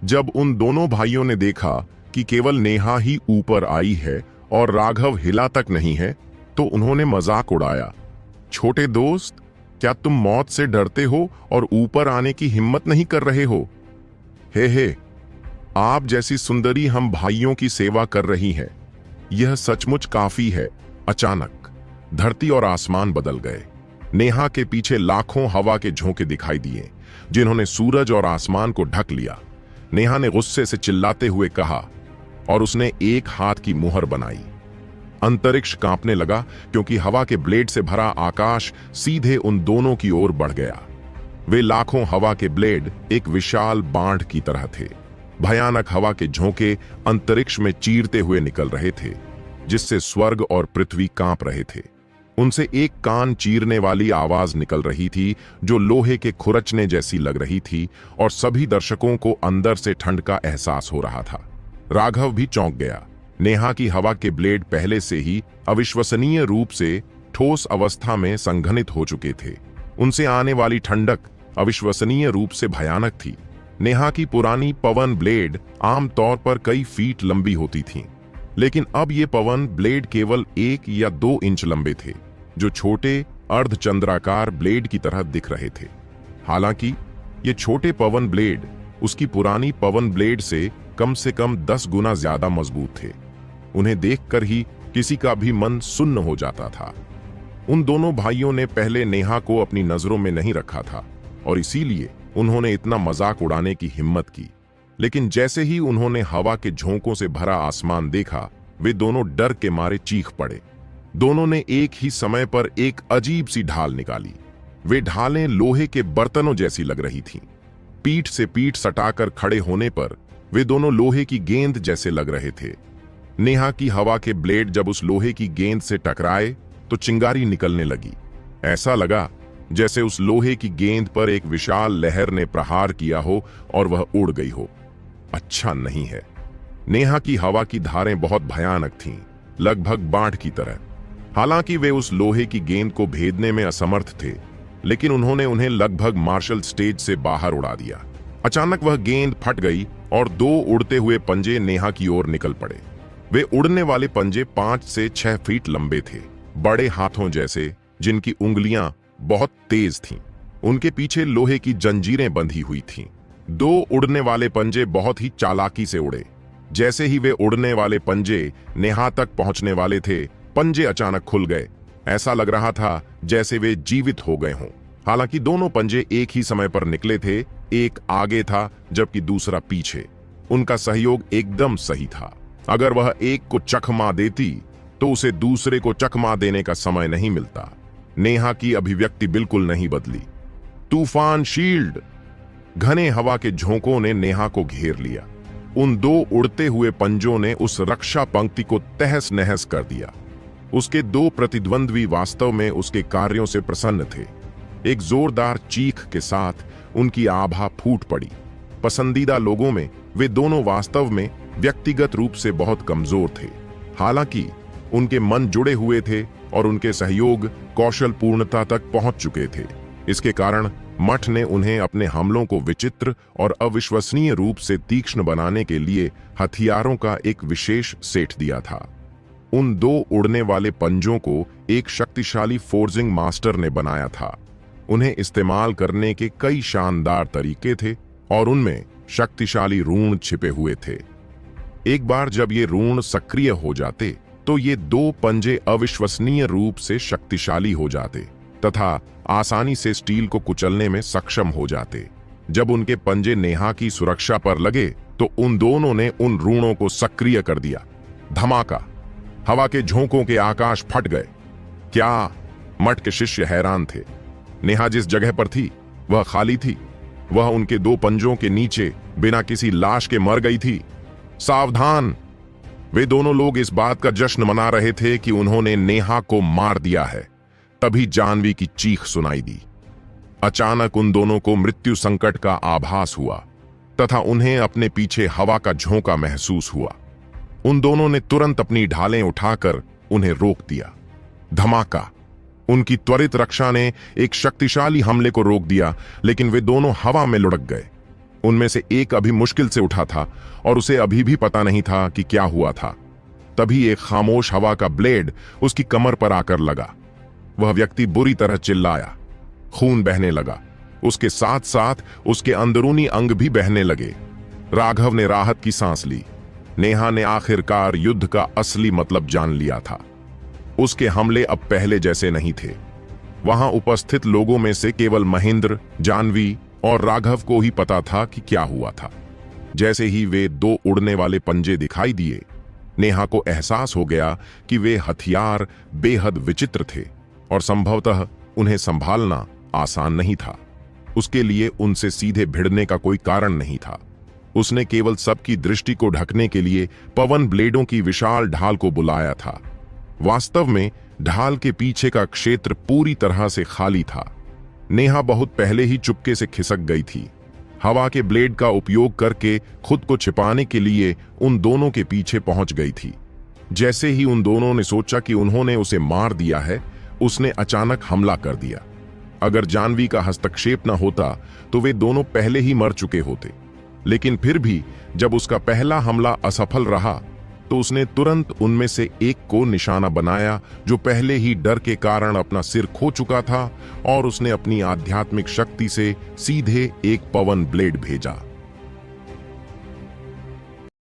जब उन दोनों भाइयों ने देखा कि केवल नेहा ही ऊपर आई है और राघव हिला तक नहीं है, तो उन्होंने मजाक उड़ाया। छोटे दोस्त, क्या तुम मौत से डरते हो और ऊपर आने की हिम्मत नहीं कर रहे हो? हे, आप जैसी सुंदरी हम भाइयों की सेवा कर रही है। यह सचमुच काफी है। अचानक धरती और आसमान बदल गए। नेहा के पीछे लाखों हवा के झोंके दिखाई दिए, जिन्होंने सूरज और आसमान को ढक लिया। नेहा ने गुस्से से चिल्लाते हुए कहा, और उसने एक हाथ की मुहर बनाई। अंतरिक्ष कांपने लगा, क्योंकि हवा के ब्लेड से भरा आकाश सीधे उन दोनों की ओर बढ़ गया। वे लाखों हवा के ब्लेड एक विशाल बाढ़ की तरह थे। भयानक हवा के झोंके अंतरिक्ष में चीरते हुए निकल रहे थे, जिससे स्वर्ग और पृथ्वी कांप रहे थे। उनसे एक कान चीरने वाली आवाज निकल रही थी, जो लोहे के खुरचने जैसी लग रही थी, और सभी दर्शकों को अंदर से ठंड का एहसास हो रहा था। राघव भी चौंक गया। नेहा की हवा के ब्लेड पहले से ही अविश्वसनीय रूप से ठोस अवस्था में संघनित हो चुके थे। उनसे आने वाली ठंडक अविश्वसनीय रूप से भयानक थी। नेहा की पुरानी पवन ब्लेड आमतौर पर कई फीट लंबी होती थीं, लेकिन अब ये पवन ब्लेड केवल 1 या 2 इंच लंबे थे, जो छोटे अर्धचंद्राकार ब्लेड की तरह दिख रहे थे। हालांकि ये छोटे पवन ब्लेड उसकी पुरानी पवन ब्लेड से कम 10 गुना ज्यादा मजबूत थे। उन्हें देखकर ही किसी का भी मन सुन्न हो जाता था। उन दोनों भाइयों ने पहले नेहा को अपनी नजरों में नहीं रखा था, और इसीलिए उन्होंने इतना मजाक उड़ाने की हिम्मत की। लेकिन जैसे ही उन्होंने हवा के झोंकों से भरा आसमान देखा, वे दोनों डर के मारे चीख पड़े। दोनों ने एक ही समय पर एक अजीब सी ढाल निकाली। वे ढालें लोहे के बर्तनों जैसी लग रही थीं। पीठ से पीठ सटाकर खड़े होने पर वे दोनों लोहे की गेंद जैसे लग रहे थे। नेहा की हवा के ब्लेड जब उस लोहे की गेंद से टकराए तो चिंगारी निकलने लगी। ऐसा लगा जैसे उस लोहे की गेंद पर एक विशाल लहर ने प्रहार किया हो और वह उड़ गई हो। अच्छा नहीं है। नेहा की हवा की धारें बहुत भयानक थीं, लगभग बाढ़ की तरह। हालांकि वे उस लोहे की गेंद को भेदने में असमर्थ थे, लेकिन उन्होंने उन्हें लगभग मार्शल स्टेज से बाहर उड़ा दिया। अचानक वह गेंद फट गई और 2 उड़ते हुए पंजे नेहा की ओर निकल पड़े। वे उड़ने वाले पंजे 5 से 6 फीट लंबे थे, बड़े हाथों जैसे, जिनकी उंगलियां बहुत तेज थीं। उनके पीछे लोहे की जंजीरें बंधी हुई थीं। 2 उड़ने वाले पंजे बहुत ही चालाकी से उड़े। जैसे ही वे उड़ने वाले पंजे नेहा तक पहुंचने वाले थे, पंजे अचानक खुल गए। ऐसा लग रहा था जैसे वे जीवित हो गए हों। हालांकि दोनों पंजे एक ही समय पर निकले थे, एक आगे था जबकि दूसरा पीछे। उनका सहयोग एकदम सही था। अगर वह एक को चकमा देती तो उसे दूसरे को चकमा देने का समय नहीं मिलता। नेहा की अभिव्यक्ति बिल्कुल नहीं बदली। तूफान शील्ड, घने हवा के झोंकों ने नेहा को घेर लिया। उन दो उड़ते हुए पंजों ने उस रक्षा पंक्ति को तहस नहस कर दिया। उसके दो प्रतिद्वंद्वी वास्तव में उसके कार्यों से प्रसन्न थे। एक जोरदार चीख के साथ उनकी आभा फूट पड़ी। पसंदीदा लोगों में वे दोनों वास्तव में व्यक्तिगत रूप से बहुत कमजोर थे। हालांकि उनके मन जुड़े हुए थे और उनके सहयोग कौशल पूर्णता तक पहुंच चुके थे। इसके कारण मठ ने उन्हें अपने हमलों को विचित्र और अविश्वसनीय रूप से तीक्ष्ण बनाने के लिए हथियारों का एक विशेष सेट दिया था। उन दो उड़ने वाले पंजों को एक शक्तिशाली फोर्जिंग मास्टर ने बनाया था। उन्हें इस्तेमाल करने के कई शानदार तरीके थे और उनमें शक्तिशाली रून छिपे हुए थे। एक बार जब ये रून सक्रिय हो जाते तो ये दो पंजे अविश्वसनीय रूप से शक्तिशाली हो जाते तथा आसानी से स्टील को कुचलने में सक्षम हो जाते। जब उनके पंजे नेहा की सुरक्षा पर लगे तो उन दोनों ने उन रूणों को सक्रिय कर दिया। धमाका! हवा के झोंकों के आकाश फट गए। क्या! मठ के शिष्य हैरान थे। नेहा जिस जगह पर थी वह खाली थी। वह उनके दो पंजों के नीचे बिना किसी लाश के मर गई थी। सावधान! वे दोनों लोग इस बात का जश्न मना रहे थे कि उन्होंने नेहा को मार दिया है। तभी जाह्नवी की चीख सुनाई दी। अचानक उन दोनों को मृत्यु संकट का आभास हुआ तथा उन्हें अपने पीछे हवा का झोंका महसूस हुआ। उन दोनों ने तुरंत अपनी ढालें उठाकर उन्हें रोक दिया। धमाका! उनकी त्वरित रक्षा ने एक शक्तिशाली हमले को रोक दिया, लेकिन वे दोनों हवा में लुढ़क गए। उनमें से एक अभी मुश्किल से उठा था और उसे अभी भी पता नहीं था कि क्या हुआ था। तभी एक खामोश हवा का ब्लेड उसकी कमर पर आकर लगा। वह व्यक्ति बुरी तरह चिल्लाया। खून बहने लगा। उसके साथ साथ उसके अंदरूनी अंग भी बहने लगे। राघव ने राहत की सांस ली। नेहा ने आखिरकार युद्ध का असली मतलब जान लिया था। उसके हमले अब पहले जैसे नहीं थे। वहां उपस्थित लोगों में से केवल महेंद्र, जाह्नवी और राघव को ही पता था कि क्या हुआ था। जैसे ही वे दो उड़ने वाले पंजे दिखाई दिए, नेहा को एहसास हो गया कि वे हथियार बेहद विचित्र थे और संभवतः उन्हें संभालना आसान नहीं था। उसके लिए उनसे सीधे भिड़ने का कोई कारण नहीं था। उसने केवल सबकी दृष्टि को ढकने के लिए पवन ब्लेडों की विशाल ढाल को बुलाया था। वास्तव में ढाल के पीछे का क्षेत्र पूरी तरह से खाली था। नेहा बहुत पहले ही चुपके से खिसक गई थी। हवा के ब्लेड का उपयोग करके खुद को छिपाने के लिए उन दोनों के पीछे पहुंच गई थी। जैसे ही उन दोनों ने सोचा कि उन्होंने उसे मार दिया है, उसने अचानक हमला कर दिया। अगर जाह्नवी का हस्तक्षेप न होता तो वे दोनों पहले ही मर चुके होते। लेकिन फिर भी जब उसका पहला हमला असफल रहा तो उसने तुरंत उनमें से एक को निशाना बनाया, जो पहले ही डर के कारण अपना सिर खो चुका था, और उसने अपनी आध्यात्मिक शक्ति से सीधे एक पवन ब्लेड भेजा।